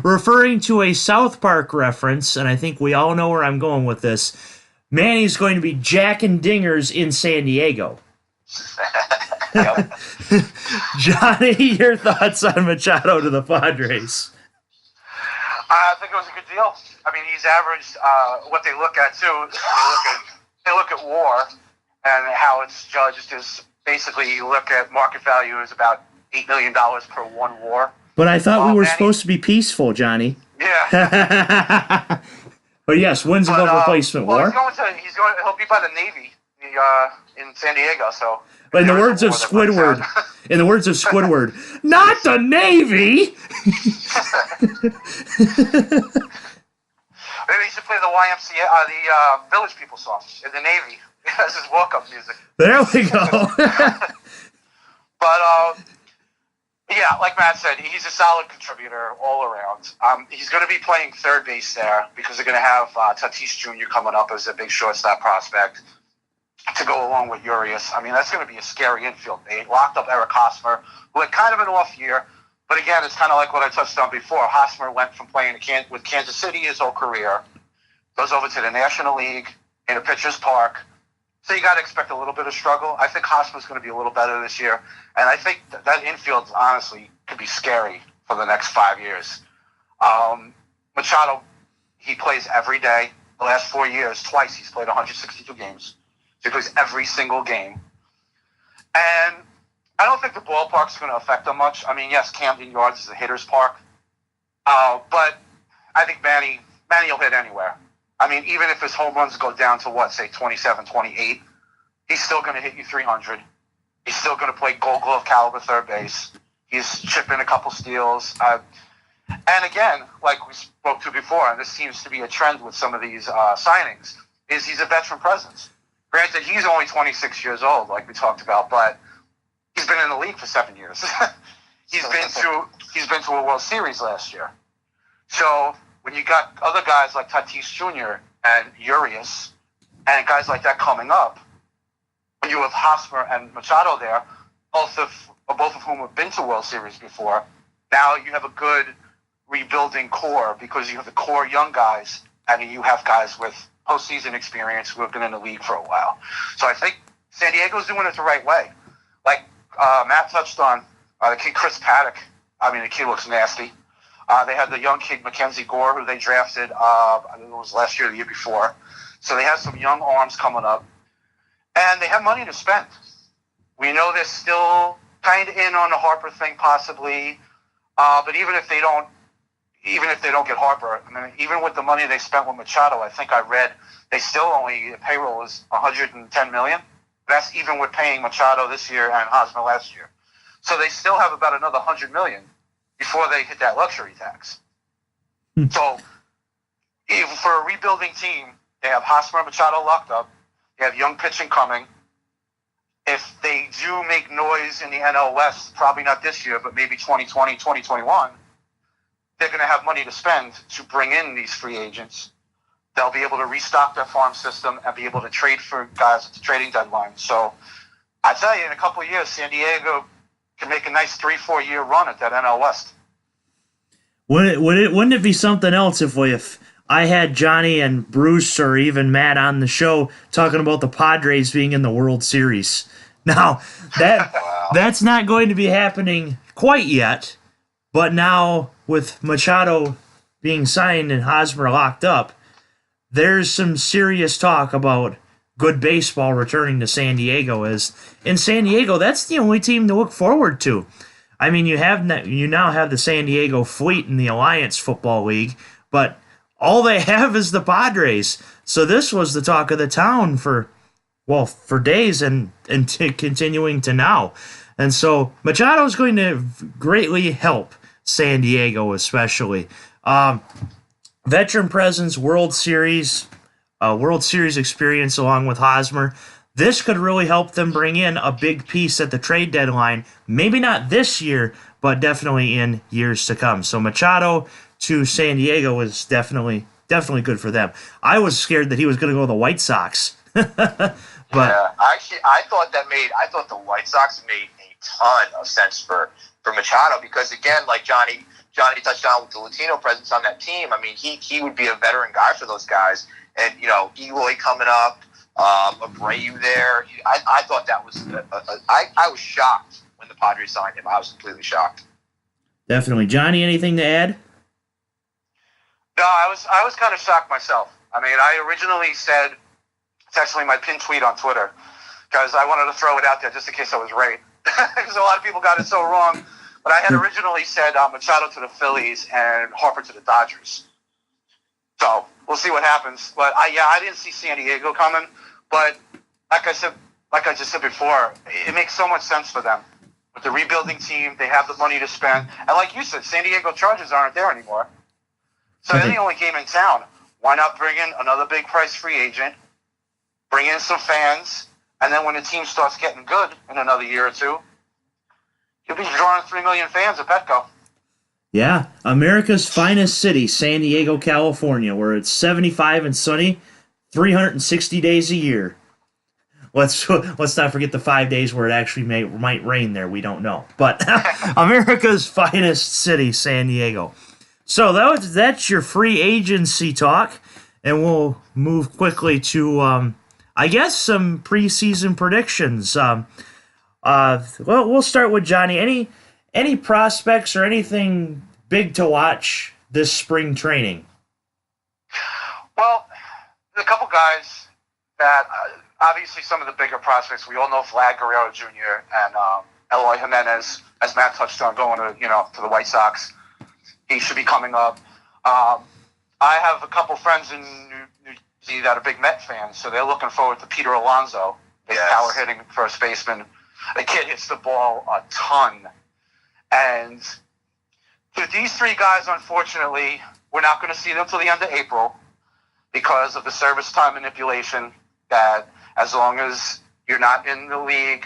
Referring to a South Park reference, and I think we all know where I'm going with this, Manny's going to be jacking dingers in San Diego. Johnny, your thoughts on Machado to the Padres? I think it was a good deal. I mean, he's averaged what they look at too. They look at WAR and how it's judged is basically you look at market value is about $8 million per 1 WAR. But I thought we were supposed to be peaceful, Johnny. Yeah. But yes, wins above replacement WAR. He'll be by the Navy in San Diego. So. In the words of Squidward, not the Navy. Maybe he should play the YMCA, the Village People song in the Navy as his walk-up music. There we go. But yeah, like Matt said, he's a solid contributor all around. He's going to be playing third base there because they're going to have Tatis Jr. coming up as a big shortstop prospect to go along with Urias. I mean, that's going to be a scary infield. They locked up Eric Hosmer, who had kind of an off year. But again, it's kind of like what I touched on before. Hosmer went from playing with Kansas City his whole career, goes over to the National League in a pitcher's park. So you got to expect a little bit of struggle. I think Hosmer's going to be a little better this year. And I think that infield, honestly, could be scary for the next 5 years. Machado, he plays every day. The last 4 years, twice he's played 162 games. So he plays every single game. And I don't think the ballpark's going to affect him much. I mean, yes, Camden Yards is a hitter's park. But I think Manny will hit anywhere. I mean, even if his home runs go down to, say 27, 28, he's still going to hit you 300. He's still going to play Gold Glove caliber third base. He's chipping a couple steals. And again, like we spoke to before, and this seems to be a trend with some of these signings, is he's a veteran presence. Granted, he's only 26 years old, like we talked about, but he's been in the league for 7 years. He's been to a World Series last year. So when you got other guys like Tatis Jr. and Urias and guys like that coming up, when you have Hosmer and Machado there, both of whom have been to World Series before, now you have a good rebuilding core because you have the core young guys and you have guys with postseason experience who have been in the league for a while. So I think San Diego's doing it the right way. Like Matt touched on, the kid Chris Paddock. I mean, the kid looks nasty. They had the young kid Mackenzie Gore, who they drafted, I think it was last year or the year before. So they have some young arms coming up. And they have money to spend. We know they're still kind of in on the Harper thing, possibly. But even if they don't get Harper, I mean, even with the money they spent with Machado, I think I read they still only payroll is $110 million. That's even with paying Machado this year and Hosmer last year. So they still have about another $100 million before they hit that luxury tax. So, even for a rebuilding team, they have Hosmer and Machado locked up. They have young pitching coming. If they do make noise in the NL West, probably not this year, but maybe 2020, 2021, they're going to have money to spend to bring in these free agents. They'll be able to restock their farm system and be able to trade for guys at the trading deadline. So I tell you, in a couple of years, San Diego can make a nice 3-4 year run at that NL West. Wouldn't it be something else if I had Johnny and Bruce or even Matt on the show talking about the Padres being in the World Series? Now, that's not going to be happening quite yet, but now with Machado being signed and Hosmer locked up, there's some serious talk about good baseball returning to San Diego. As in San Diego, that's the only team to look forward to. I mean, you now have the San Diego Fleet in the Alliance Football League, but all they have is the Padres. So this was the talk of the town for days and continuing to now. And so Machado is going to greatly help San Diego, especially. Veteran presence, World Series experience along with Hosmer. This could really help them bring in a big piece at the trade deadline. Maybe not this year, but definitely in years to come. So Machado to San Diego is definitely good for them. I was scared that he was going to go to the White Sox. But yeah, actually, I thought the White Sox made a ton of sense for Machado because, again, like Johnny touched on with the Latino presence on that team. I mean, he would be a veteran guy for those guys. And, Eloy coming up, Abreu there. I thought that was I was shocked when the Padres signed him. I was completely shocked. Definitely. Johnny, anything to add? No, I was kind of shocked myself. I mean, I originally said, it's actually my pinned tweet on Twitter, because I wanted to throw it out there just in case I was right. Because a lot of people got it so wrong. But I had originally said Machado to the Phillies and Harper to the Dodgers. So we'll see what happens. But I didn't see San Diego coming. But like I just said before, it makes so much sense for them. With the rebuilding team, they have the money to spend. And like you said, San Diego Chargers aren't there anymore. So they're the only game in town. Why not bring in another big price free agent, bring in some fans, and then when the team starts getting good in another year or two, you'll be drawing 3 million fans at Petco. Yeah, America's finest city, San Diego, California, where it's 75 and sunny, 360 days a year. Let's not forget the 5 days where it actually might rain there. We don't know, but America's finest city, San Diego. So that's your free agency talk, and we'll move quickly to I guess some preseason predictions. We'll start with Johnny. Any prospects or anything big to watch this spring training? Well, there's a couple guys that obviously some of the bigger prospects. We all know Vlad Guerrero Jr. and Eloy Jimenez, as Matt touched on, going to the White Sox. He should be coming up. I have a couple friends in New Jersey that are big Met fans, so they're looking forward to Peter Alonso, his power hitting first baseman. The kid hits the ball a ton. And with these three guys, unfortunately, we're not going to see them till the end of April because of the service time manipulation that as long as you're not in the league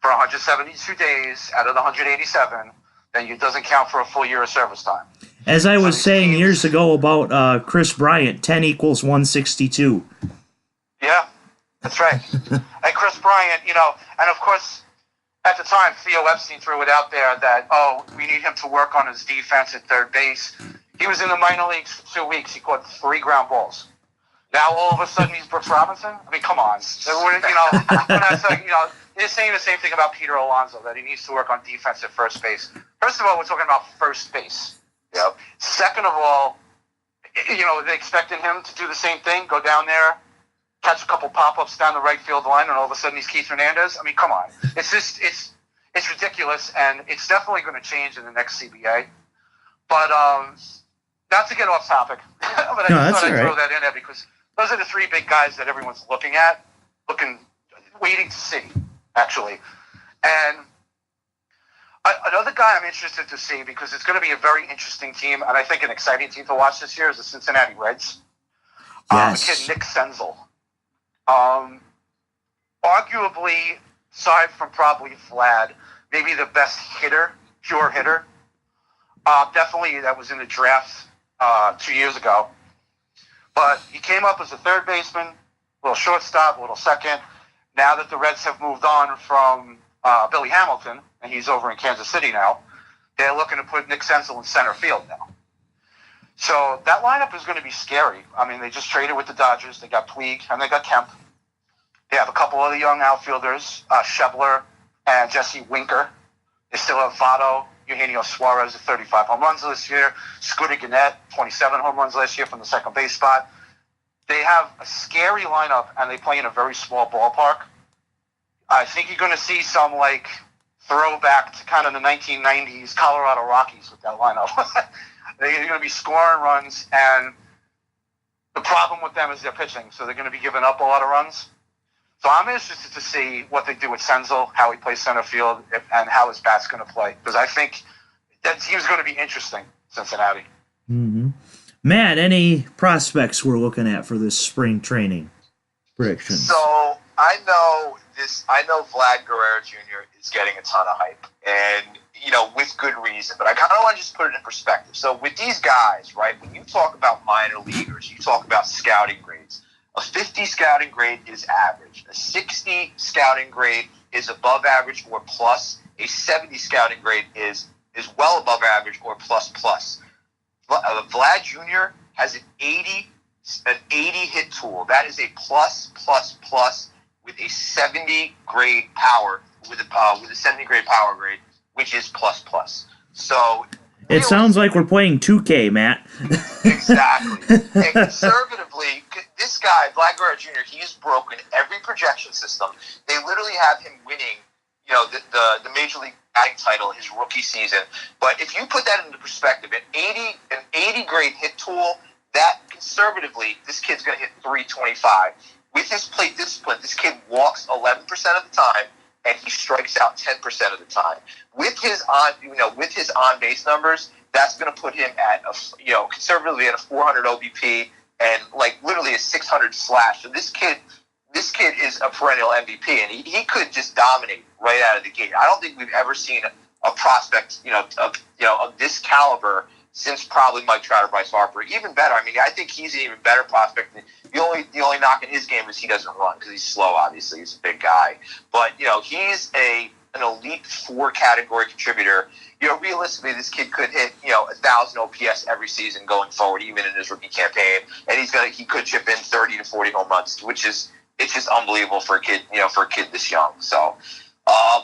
for 172 days out of the 187, then it doesn't count for a full year of service time. As I was saying years ago about Chris Bryant, 10 equals 162. Yeah, that's right. And Chris Bryant, and of course, at the time, Theo Epstein threw it out there that, we need him to work on his defense at third base. He was in the minor leagues for 2 weeks. He caught 3 ground balls. Now, all of a sudden, he's Brooks Robinson? I mean, come on. They're saying the same thing about Peter Alonso, that he needs to work on defense at first base. First of all, we're talking about first base. Yep. Second of all, they're expecting him to do the same thing, go down there, catch a couple pop-ups down the right field line, and all of a sudden he's Keith Hernandez. I mean, come on. It's just it's ridiculous, and it's definitely going to change in the next CBA. But not to get off topic, but I just thought I'd throw that in there because those are the three big guys that everyone's waiting to see, actually. And another guy I'm interested to see because it's going to be a very interesting team, and I think an exciting team to watch this year is the Cincinnati Reds. Yes. The kid Nick Senzel. Arguably, aside from probably Vlad, maybe the best hitter, pure hitter. Definitely that was in the draft 2 years ago. But he came up as a third baseman, a little shortstop, a little second. Now that the Reds have moved on from Billy Hamilton, and he's over in Kansas City now, they're looking to put Nick Senzel in center field now. So that lineup is going to be scary. I mean, they just traded with the Dodgers. They got Puig, and they got Kemp. They have a couple of the young outfielders, Schebler and Jesse Winker. They still have Votto, Eugenio Suarez at 35 home runs this year. Scooter Gennett, 27 home runs last year from the second base spot. They have a scary lineup, and they play in a very small ballpark. I think you're going to see some, throwback to kind of the 1990s Colorado Rockies with that lineup. They're going to be scoring runs, and the problem with them is their pitching, so they're going to be giving up a lot of runs. So I'm interested to see what they do with Senzel, how he plays center field, and how his bat's going to play. Because I think that team's going to be interesting, Cincinnati. Mm-hmm. Matt, any prospects we're looking at for this spring training predictions? So I know Vlad Guerrero Jr. is getting a ton of hype, and with good reason. But I kind of want to just put it in perspective. So with these guys, right, when you talk about minor leaguers, you talk about scouting grades. A 50 scouting grade is average. A 60 scouting grade is above average or plus. A 70 scouting grade is well above average or plus. Vlad Jr. has an 80 hit tool. That is a plus with a 70 grade power with a 70 grade power grade, which is plus. So it sounds like we're playing 2K, Matt. Exactly. And conservatively, this guy, Vlad Guerrero Jr., he's broken every projection system. They literally have him winning, the Major League batting title his rookie season. But if you put that into perspective, an 80 grade hit tool, that conservatively, this kid's going to hit 325. With his plate discipline, this kid walks 11% of the time, and he strikes out 10% of the time. With his on base numbers, that's going to put him at conservatively at a 400 OBP and literally a 600 slash. So this kid is a perennial MVP, and he could just dominate right out of the gate. I don't think we've ever seen a prospect of this caliber since probably Mike Trout or Bryce Harper. Even better. I mean, I think he's an even better prospect. The only knock in his game is he doesn't run because he's slow. Obviously, he's a big guy, but he's an elite 4 category contributor. Realistically, this kid could hit 1,000 OPS every season going forward, even in his rookie campaign, and he could chip in 30 to 40 home runs, which is it's just unbelievable for a kid this young. So.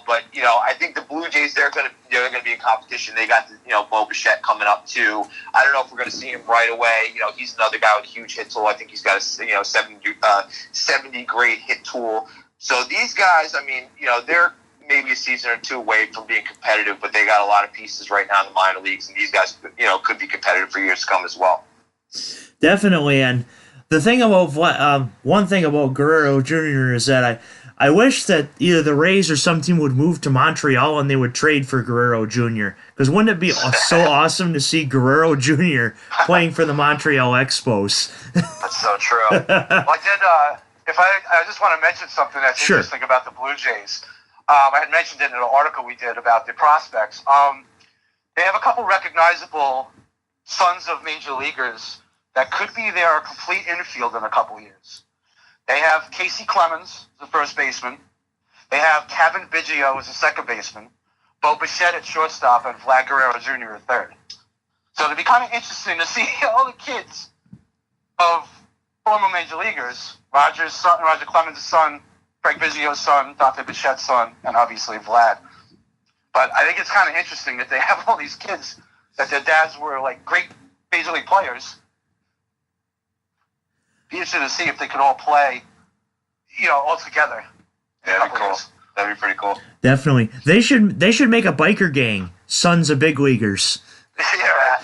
But I think the Blue Jays they're going to be in competition. They got Bo Bichette coming up too. I don't know if we're going to see him right away. He's another guy with a huge hit tool. I think he's got a 70 grade hit tool. So these guys, I mean, they're maybe a season or two away from being competitive, but they got a lot of pieces right now in the minor leagues, and these guys could be competitive for years to come as well. Definitely, and the thing about one thing about Guerrero Jr. is that I wish that either the Rays or some team would move to Montreal and they would trade for Guerrero Jr. Because wouldn't it be so awesome to see Guerrero Jr. playing for the Montreal Expos? That's so true. Well, I just want to mention something that's interesting about the Blue Jays. I had mentioned it in an article we did about the prospects. They have a couple recognizable sons of major leaguers that could be their complete infield in a couple years. They have Casey Clemens, the first baseman. They have Kevin Biggio as a second baseman. Bo Bichette at shortstop and Vlad Guerrero Jr. at third. So it'd be kind of interesting to see all the kids of former major leaguers, Roger Clemens' son, Craig Biggio's son, Dante Bichette's son, and obviously Vlad. But I think it's kind of interesting that they have all these kids that their dads were great major league players. Be interested to see if they could all play all together. Yeah, that'd be cool. That'd be pretty cool. Definitely. They should make a biker gang, Sons of Big Leaguers. Yeah.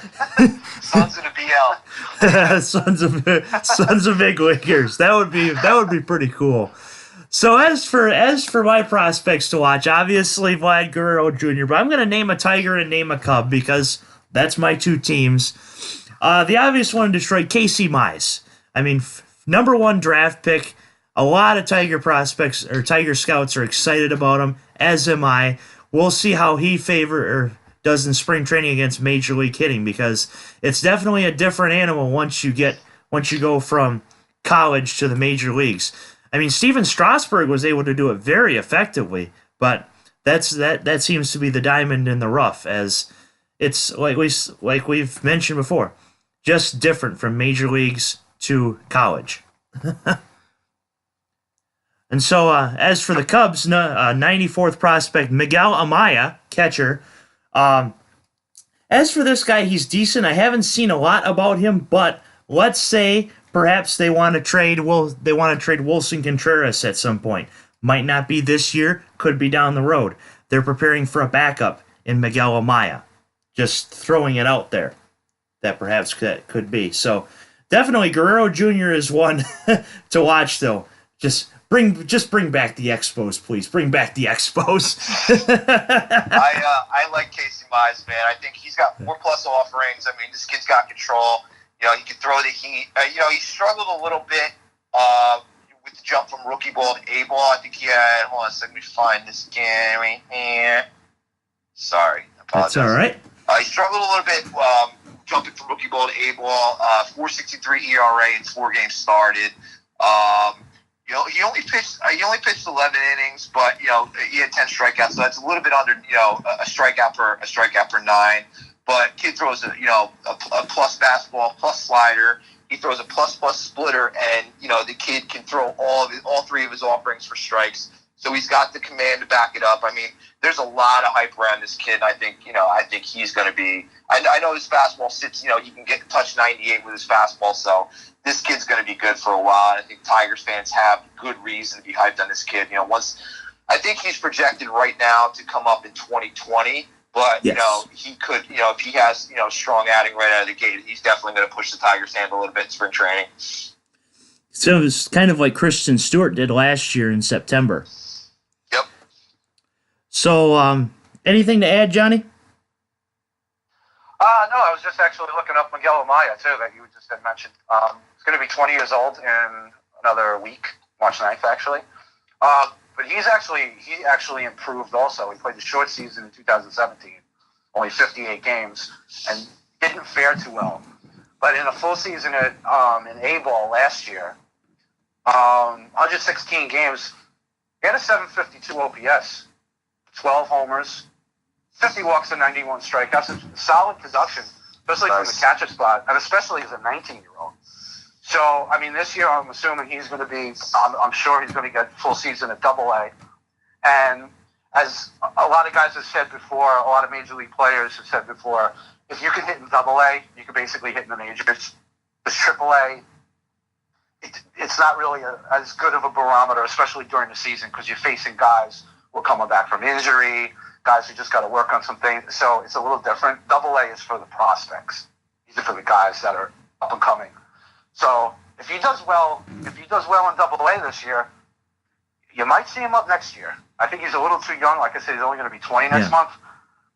Sons of the BL. Sons of Big Leaguers. That would be pretty cool. So as for my prospects to watch, obviously Vlad Guerrero Jr., but I'm going to name a Tiger and name a Cub because that's my two teams. The obvious one in Detroit, Casey Mize. I mean, number 1 draft pick. A lot of Tiger prospects or Tiger scouts are excited about him, as am I. We'll see how he does in spring training against Major League hitting because it's definitely a different animal once you go from college to the major leagues. I mean, Steven Strasburg was able to do it very effectively, but that seems to be the diamond in the rough, as it's like we've mentioned before, just different from major leagues to college. And so, as for the Cubs, 94th prospect Miguel Amaya, catcher. As for this guy, he's decent. I haven't seen a lot about him, but let's say perhaps they want to trade Wilson Contreras at some point. Might not be this year, could be down the road. They're preparing for a backup in Miguel Amaya. Just throwing it out there. That perhaps could be. So definitely Guerrero Jr. is one to watch, though. Just bring back the Expos, please. Bring back the Expos. I like Casey Mize, man. I think he's got 4+ offerings. I mean, this kid's got control. He can throw the heat. He struggled a little bit with the jump from rookie ball to A ball. I think he had. Hold on a second, let me find this again right here. Sorry, I apologize. That's all right. He struggled a little bit jumping from rookie ball to A ball. 4.63 ERA in 4 games started. He only pitched 11 innings, but he had 10 strikeouts, so that's a little bit under a strikeout per 9. But kid throws a plus fastball, plus slider. He throws a plus splitter, and the kid can throw all 3 of his offerings for strikes. So he's got the command to back it up. I mean, there's a lot of hype around this kid. I think he's going to be. I know his fastball sits. He can get touch 98 with his fastball. So this kid's going to be good for a while. And I think Tigers fans have good reason to be hyped on this kid. I think he's projected right now to come up in 2020. But yes. He could. If he has strong outing right out of the gate, he's definitely going to push the Tigers' hand a little bit in spring training. So it's kind of like Kristen Stewart did last year in September. Yep. So, anything to add, Johnny? No, I was just actually looking up Miguel Amaya, too, that you just had mentioned. He's going to be 20 years old in another week, March 9th, actually. But he actually improved also. He played the short season in 2017, only 58 games, and didn't fare too well. But in a full season in A-ball last year, 116 games, he had a 752 OPS, 12 homers, 50 walks and 91 strikeouts. It's solid production, especially from the catcher spot, and especially as a 19-year-old. So, I mean, this year I'm assuming he's going to be, I'm sure he's going to get full season at Double-A. And as a lot of guys have said before, a lot of Major League players have said before, if you can hit in Double-A, you can basically hit in the majors. Because Triple-A, it's not really as good of a barometer, especially during the season, because you're facing guys who are coming back from injury, guys who just got to work on some things. So it's a little different. Double-A is for the prospects. These are for the guys that are up and coming. So if he does well in Double-A this year, you might see him up next year. I think he's a little too young. Like I said, he's only going to be 20 next month.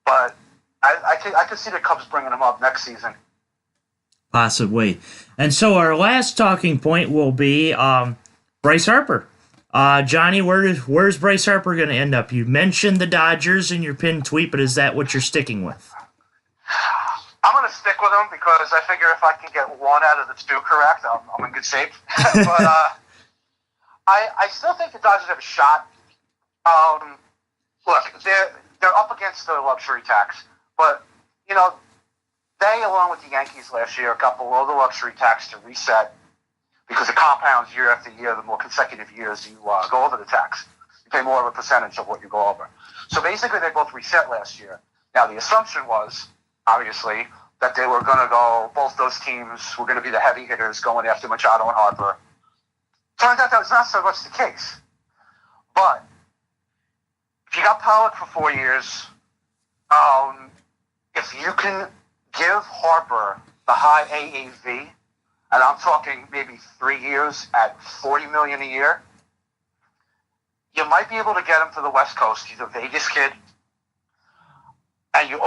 But I could see the Cubs bringing him up next season. Possibly. And so our last talking point will be Bryce Harper. Johnny, where's Bryce Harper going to end up? You mentioned the Dodgers in your pinned tweet, but is that what you're sticking with? I'm going to stick with him because I figure if I can get 1 out of the 2 correct, I'm in good shape. But I still think the Dodgers have a shot. Look, they're up against the luxury tax, but they, along with the Yankees last year, got below the luxury tax to reset because it compounds year after year. The more consecutive years you go over the tax, you pay more of a percentage of what you go over. So basically, they both reset last year. Now the assumption was, obviously, that they were going to go, both those teams were going to be the heavy hitters going after Machado and Harper. Turns out that was not so much the case. But if you got Pollock for 4 years, if you can give Harper the high AAV, and I'm talking maybe 3 years at $40 million a year, you might be able to get him to the West Coast. He's a Vegas kid. And you're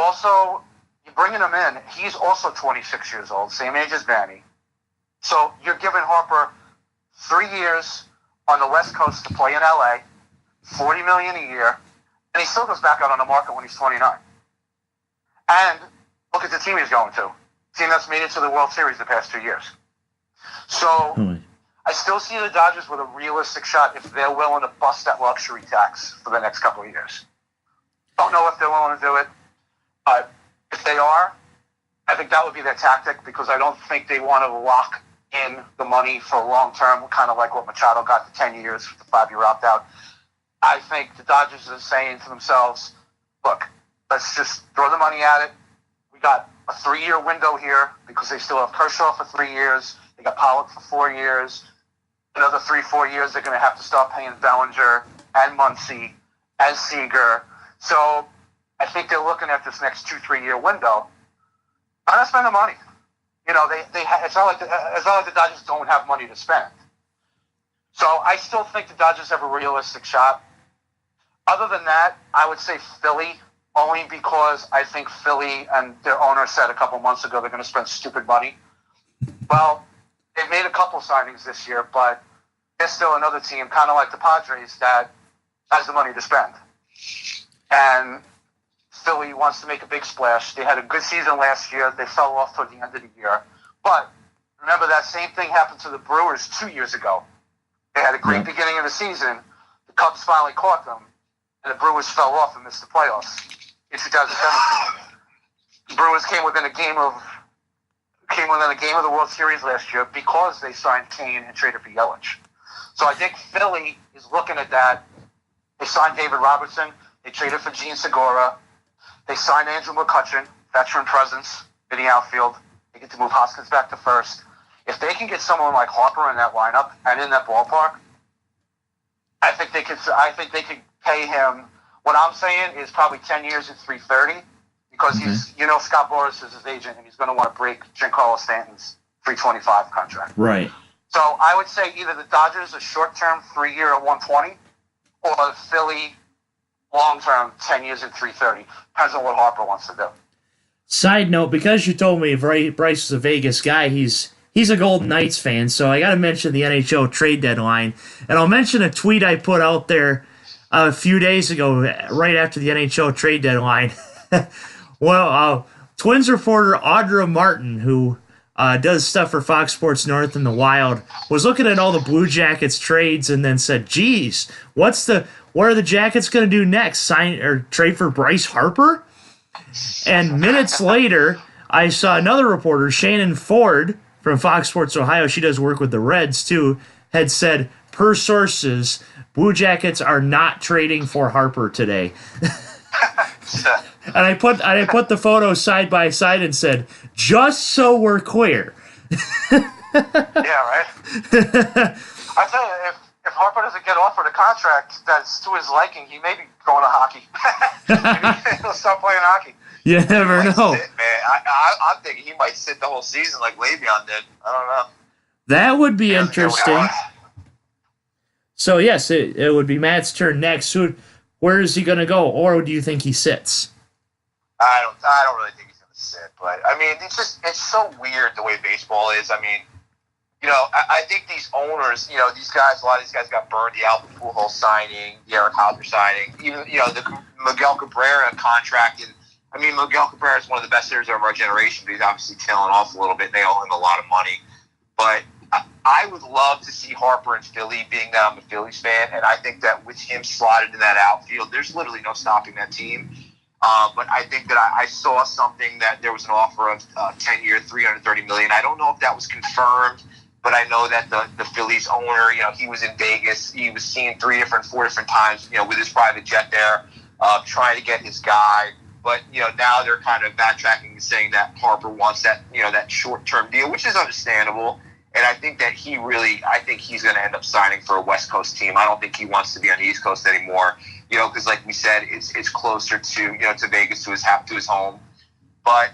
bringing him in. He's also 26 years old, same age as Manny. So you're giving Harper 3 years on the West Coast to play in LA, $40 million a year, and he still goes back out on the market when he's 29. And look at the team he's going to. Team that's made it to the World Series the past 2 years. So I still see the Dodgers with a realistic shot if they're willing to bust that luxury tax for the next couple of years. Don't know if they're willing to do it. If they are, I think that would be their tactic, because I don't think they want to lock in the money for long term, kind of like what Machado got to 10 years with the 5-year opt-out. I think the Dodgers are saying to themselves, look, let's just throw the money at it. We got a 3-year window here because they still have Kershaw for 3 years. They got Pollock for 4 years. Another 3-4 years, they're going to have to start paying Bellinger and Muncy and Seager. So I think they're looking at this next 2-3 year window. Why not spend the money? You know, it's not like the Dodgers don't have money to spend. So I still think the Dodgers have a realistic shot. Other than that, I would say Philly, only because I think Philly and their owner said a couple months ago they're going to spend stupid money. Well, they've made a couple signings this year, but there's still another team, kind of like the Padres, that has the money to spend. And Philly wants to make a big splash. They had a good season last year. They fell off toward the end of the year. But remember, that same thing happened to the Brewers 2 years ago. They had a great beginning of the season. The Cubs finally caught them, and the Brewers fell off and missed the playoffs in 2017. The Brewers came within a game of the World Series last year because they signed Kane and traded for Yelich. So I think Philly is looking at that. They signed David Robertson. They traded for Gene Segura. They signed Andrew McCutchen, veteran presence in the outfield. They get to move Hoskins back to first. If they can get someone like Harper in that lineup and in that ballpark, I think they could pay him. What I'm saying is probably 10 years at $330, because he's, Scott Boras is his agent, and he's going to want to break Giancarlo Stanton's $325 contract. Right. So I would say either the Dodgers a short-term 3-year at $120, or the Philly long-term 10 years at $330. Depends on what Harper wants to do. Side note, because you told me Bryce is a Vegas guy, he's a Golden Knights fan, so I got to mention the NHL trade deadline. And I'll mention a tweet I put out there a few days ago, right after the NHL trade deadline. Well, Twins reporter Audra Martin, who does stuff for Fox Sports North and the Wild, was looking at all the Blue Jackets trades and then said, geez, what are the Jackets going to do next? Sign or trade for Bryce Harper? And minutes later, I saw another reporter, Shannon Ford, from Fox Sports Ohio, she does work with the Reds too, had said, per sources, Blue Jackets are not trading for Harper today. And I put the photos side by side and said, just so we're clear. Yeah, right? I tell you, if Harper doesn't get offered a contract that's to his liking, he may be going to hockey. Maybe he'll start playing hockey. You never know. Sit, man. I'm thinking he might sit the whole season like Le'Veon did. I don't know. That would be interesting. So, yes, it would be Matt's turn next. Where is he going to go, or do you think he sits? I don't really think he's going to sit, but I mean, it's so weird the way baseball is. I mean, I think these owners, these guys, a lot of these guys got burned. The Albert Pujols signing, the Eric Hosmer signing, even the Miguel Cabrera contract. And I mean, Miguel Cabrera is one of the best hitters of our generation, but he's obviously tailing off a little bit. They owe him a lot of money, but I would love to see Harper in Philly, being that I'm a Phillies fan, and I think that with him slotted in that outfield, there's literally no stopping that team. But I think that I saw something that there was an offer of 10-year, $330 million. I don't know if that was confirmed, but I know that the Phillies owner, he was in Vegas. He was seen 4 different times, with his private jet there, trying to get his guy. But, now they're kind of backtracking and saying that Harper wants that, that short-term deal, which is understandable. And I think that he's going to end up signing for a West Coast team. I don't think he wants to be on the East Coast anymore, because like we said, it's closer to, to Vegas, to his home. But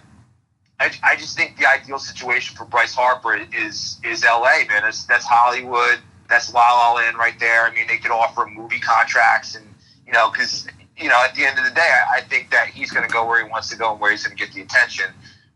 I just think the ideal situation for Bryce Harper is LA, man. That's Hollywood. That's La La Land right there. I mean, they could offer movie contracts, and because at the end of the day, I think that he's going to go where he wants to go and where he's going to get the attention.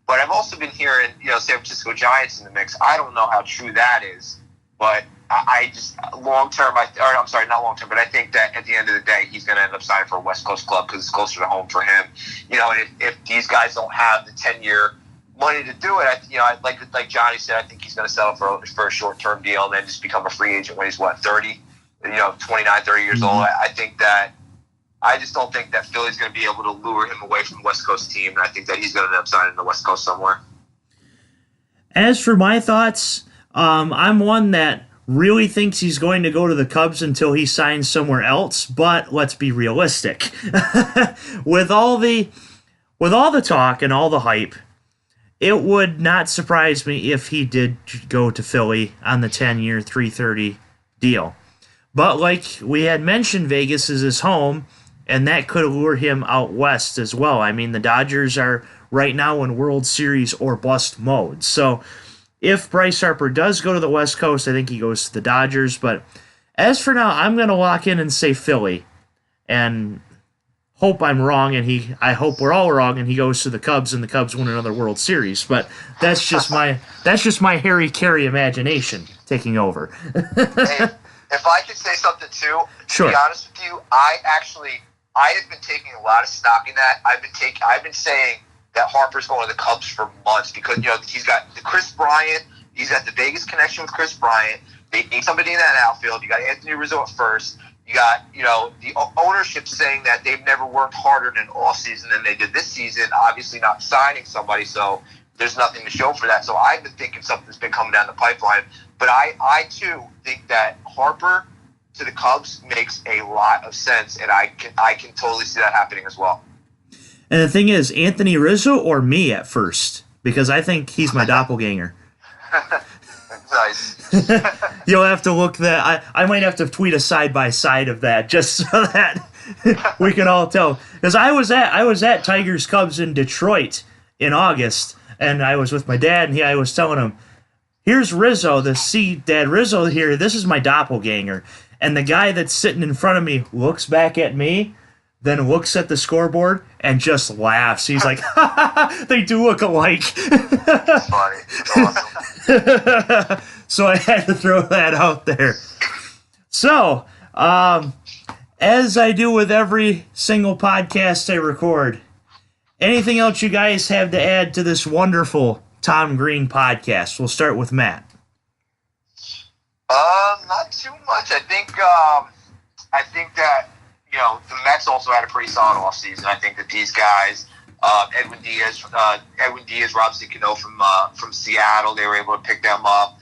But I've also been hearing, San Francisco Giants in the mix. I don't know how true that is, but I just long term, not long term, but I think that at the end of the day, he's going to end up signing for a West Coast club because it's closer to home for him. And if these guys don't have the 10-year money to do it, like Johnny said, I think he's going to settle for a short-term deal and then just become a free agent when he's 30, 29, 30 years old. I just don't think that Philly's going to be able to lure him away from the West Coast team, and I think that he's going to end up signing in the West Coast somewhere. As for my thoughts, I'm one that really thinks he's going to go to the Cubs until he signs somewhere else, but let's be realistic. With all the talk and all the hype, it would not surprise me if he did go to Philly on the 10-year, $330 deal. But like we had mentioned, Vegas is his home, and that could lure him out west as well. I mean, the Dodgers are right now in World Series or bust mode. So if Bryce Harper does go to the West Coast, I think he goes to the Dodgers. But as for now, I'm going to lock in and say Philly, and hope I'm wrong, and I hope we're all wrong, and he goes to the Cubs, and the Cubs win another World Series. But that's just my Harry Carey imagination taking over. Hey, if I could say something too, to be honest with you, I have been taking a lot of stock in that. I've been saying that Harper's going to the Cubs for months because he's got the Chris Bryant, he's got the Vegas connection with Chris Bryant. They need somebody in that outfield. You got Anthony Rizzo at first. You got the ownership saying that they've never worked harder in an offseason than they did this season. Obviously, not signing somebody, so there's nothing to show for that. So I've been thinking something's been coming down the pipeline. But I too think that Harper to the Cubs makes a lot of sense, and I can totally see that happening as well. And the thing is, Anthony Rizzo or me at first, because I think he's my doppelganger. Nice. You'll have to look that. I might have to tweet a side-by-side of that just so that we can all tell. Because I was at Tigers Cubs in Detroit in August, and I was with my dad, and I was telling him, here's Rizzo, Dad Rizzo here, this is my doppelganger. And the guy that's sitting in front of me looks back at me, then looks at the scoreboard, and just laughs. He's like, they do look alike. That's funny. That's awesome. So I had to throw that out there. So, as I do with every single podcast I record, anything else you guys have to add to this wonderful Tom Green podcast? We'll start with Matt. Not too much. I think that the Mets also had a pretty solid offseason. I think that these guys, Edwin Diaz, Robinson Cano from Seattle, they were able to pick them up.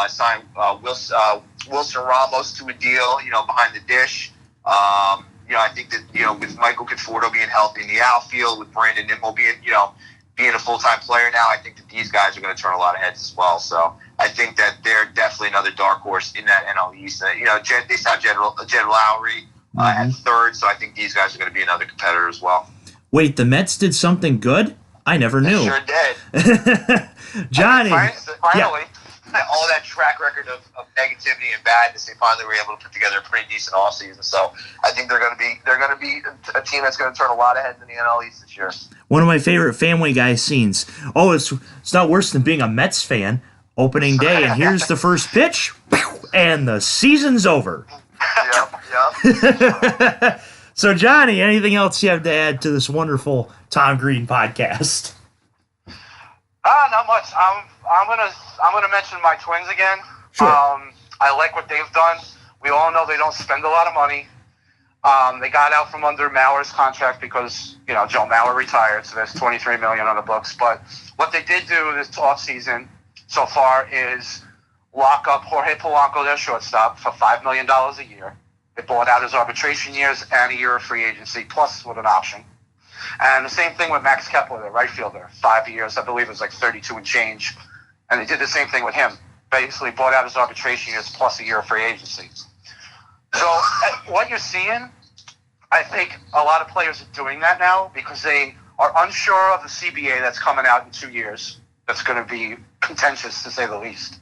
Signed Wilson Ramos to a deal, behind the dish. I think that with Michael Conforto being healthy in the outfield, with Brandon Nimmo being a full-time player now, I think that these guys are going to turn a lot of heads as well. So I think that they're definitely another dark horse in that NL East. They signed Jed Lowry at third, so I think these guys are going to be another competitor as well. Wait, the Mets did something good? I never knew. They sure did. Johnny. Finally, all that track record of negativity and badness, they finally were able to put together a pretty decent offseason. So I think they're going to be a team that's going to turn a lot of heads in the NL East this year. One of my favorite Family Guy scenes. Oh, it's not worse than being a Mets fan. Opening day, and here's the first pitch, and the season's over. Yep. So, Johnny, anything else you have to add to this wonderful Tom Green podcast? Not much. I'm gonna mention my Twins again. Sure. I like what they've done. We all know they don't spend a lot of money. They got out from under Mauer's contract because Joe Mauer retired, so there's $23 million on the books. But what they did do this offseason so far is lock up Jorge Polanco, their shortstop, for $5 million a year. They bought out his arbitration years and a year of free agency, plus with an option. And the same thing with Max Kepler, their right fielder, 5 years. I believe it was like 32 and change. And they did the same thing with him. basically bought out his arbitration years plus a year of free agency. So what you're seeing, I think a lot of players are doing that now because they are unsure of the CBA that's coming out in 2 years. That's going to be contentious, to say the least.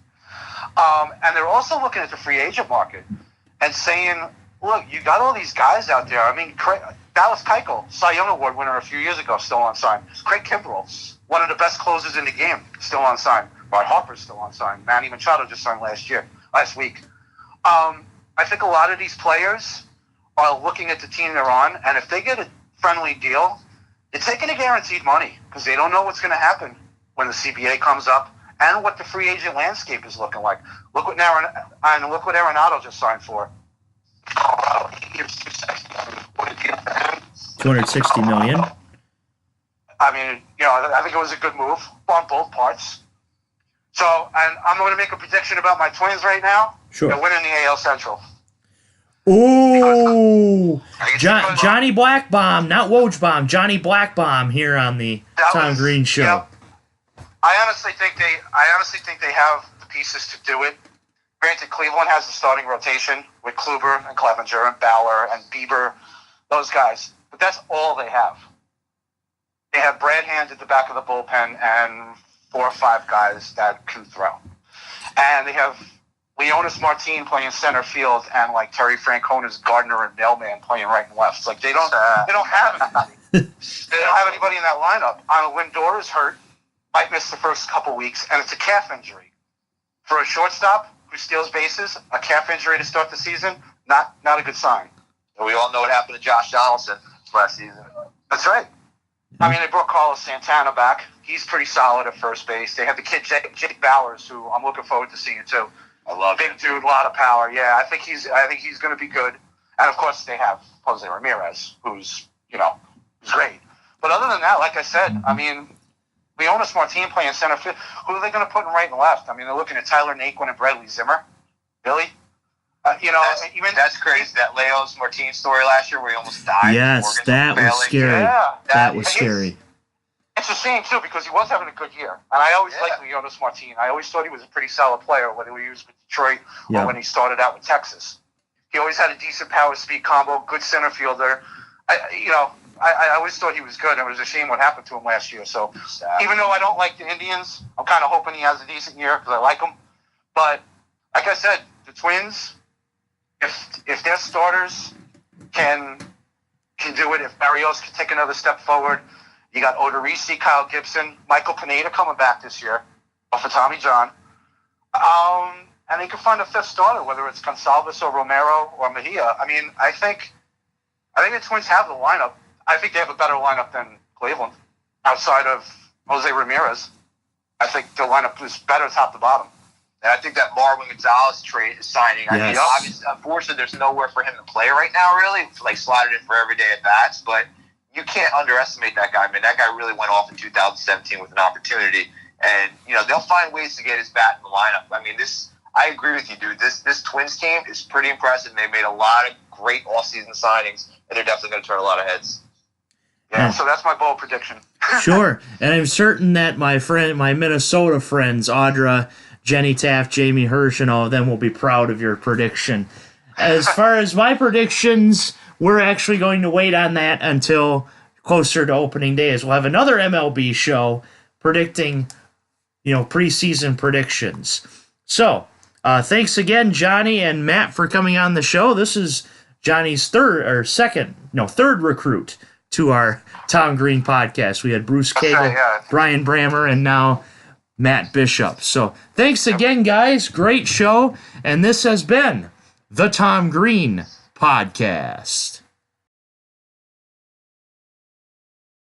And they're also looking at the free agent market and saying, look, you got all these guys out there. I mean, Dallas Keuchel, Cy Young Award winner a few years ago, still on sign. Craig Kimbrell, one of the best closers in the game, still on sign. Bryce Harper's still on sign. Manny Machado just signed last week. I think a lot of these players are looking at the team they're on, and if they get a friendly deal, they're taking a guaranteed money because they don't know what's going to happen when the CBA comes up and what the free agent landscape is looking like. Look what Arenado just signed for. $260 million. I mean, I think it was a good move on both parts. So, and I'm going to make a prediction about my Twins right now. Sure. They're winning the AL Central. Ooh, Johnnie Black bomb, not Woj bomb. Johnnie Black bomb here on the Tom Green Show. Yep. I honestly think they have the pieces to do it. Granted, Cleveland has the starting rotation with Kluber and Clevenger and Bauer and Bieber, those guys. But that's all they have. They have Brad Hand at the back of the bullpen and 4 or 5 guys that can throw. And they have Leonis Martin playing center field and like Terry Francona's Gardner and Mailman playing right and left. It's like they don't have anybody. They don't have anybody in that lineup. Lindor is hurt, might miss the first couple weeks, and it's a calf injury. For a shortstop who steals bases, a calf injury to start the season, not a good sign. And we all know what happened to Josh Donaldson last season. That's right. I mean, they brought Carlos Santana back. He's pretty solid at first base. They have the kid Jake Bowers, who I'm looking forward to seeing too. I love big dude, a lot of power. Yeah, I think he's going to be good. And of course, they have Jose Ramirez, who's great. But other than that, like I said, I mean, Leonis Martin playing center field. Who are they going to put in right and left? I mean, they're looking at Tyler Naquin and Bradley Zimmer. Really? That's crazy. That Leonis Martin story last year where he almost died. Yes, that was scary. Yeah, that was scary. It's a shame, too, because he was having a good year. And I always liked Leonis Martin. I always thought he was a pretty solid player, whether he was with Detroit or when he started out with Texas. He always had a decent power-speed combo, good center fielder. I always thought he was good. It was a shame what happened to him last year. So even though I don't like the Indians, I'm kind of hoping he has a decent year because I like him. But like I said, the Twins, if their starters can do it, if Barrios can take another step forward, you got Odorizzi, Kyle Gibson, Michael Pineda coming back this year off of Tommy John. And they can find a fifth starter, whether it's Gonsalves or Romero or Mejia. I mean, I think the Twins have the lineup. I think they have a better lineup than Cleveland outside of Jose Ramirez. I think the lineup is better top to bottom. And I think that Marwin Gonzalez trade is signing. Yes. I mean, obviously, unfortunately, there's nowhere for him to play right now, really. Like, slotted in for everyday at-bats. But you can't underestimate that guy. I mean, that guy really went off in 2017 with an opportunity. And, they'll find ways to get his bat in the lineup. I mean, I agree with you, dude. This Twins team is pretty impressive. They made a lot of great all-season signings, and they're definitely going to turn a lot of heads. Yeah, so that's my bold prediction. Sure. And I'm certain that my Minnesota friends, Audra, Jenny Taft, Jamie Hirsch, and all of them will be proud of your prediction. As far as my predictions, we're actually going to wait on that until closer to opening day, as we'll have another MLB show predicting, preseason predictions. So, thanks again, Johnny and Matt, for coming on the show. This is Johnny's third recruit to our Tom Green podcast. We had Bruce Cagle, Brian Brammer, and now Matt Bishop. So thanks again, guys. Great show. And this has been the Tom Green Podcast.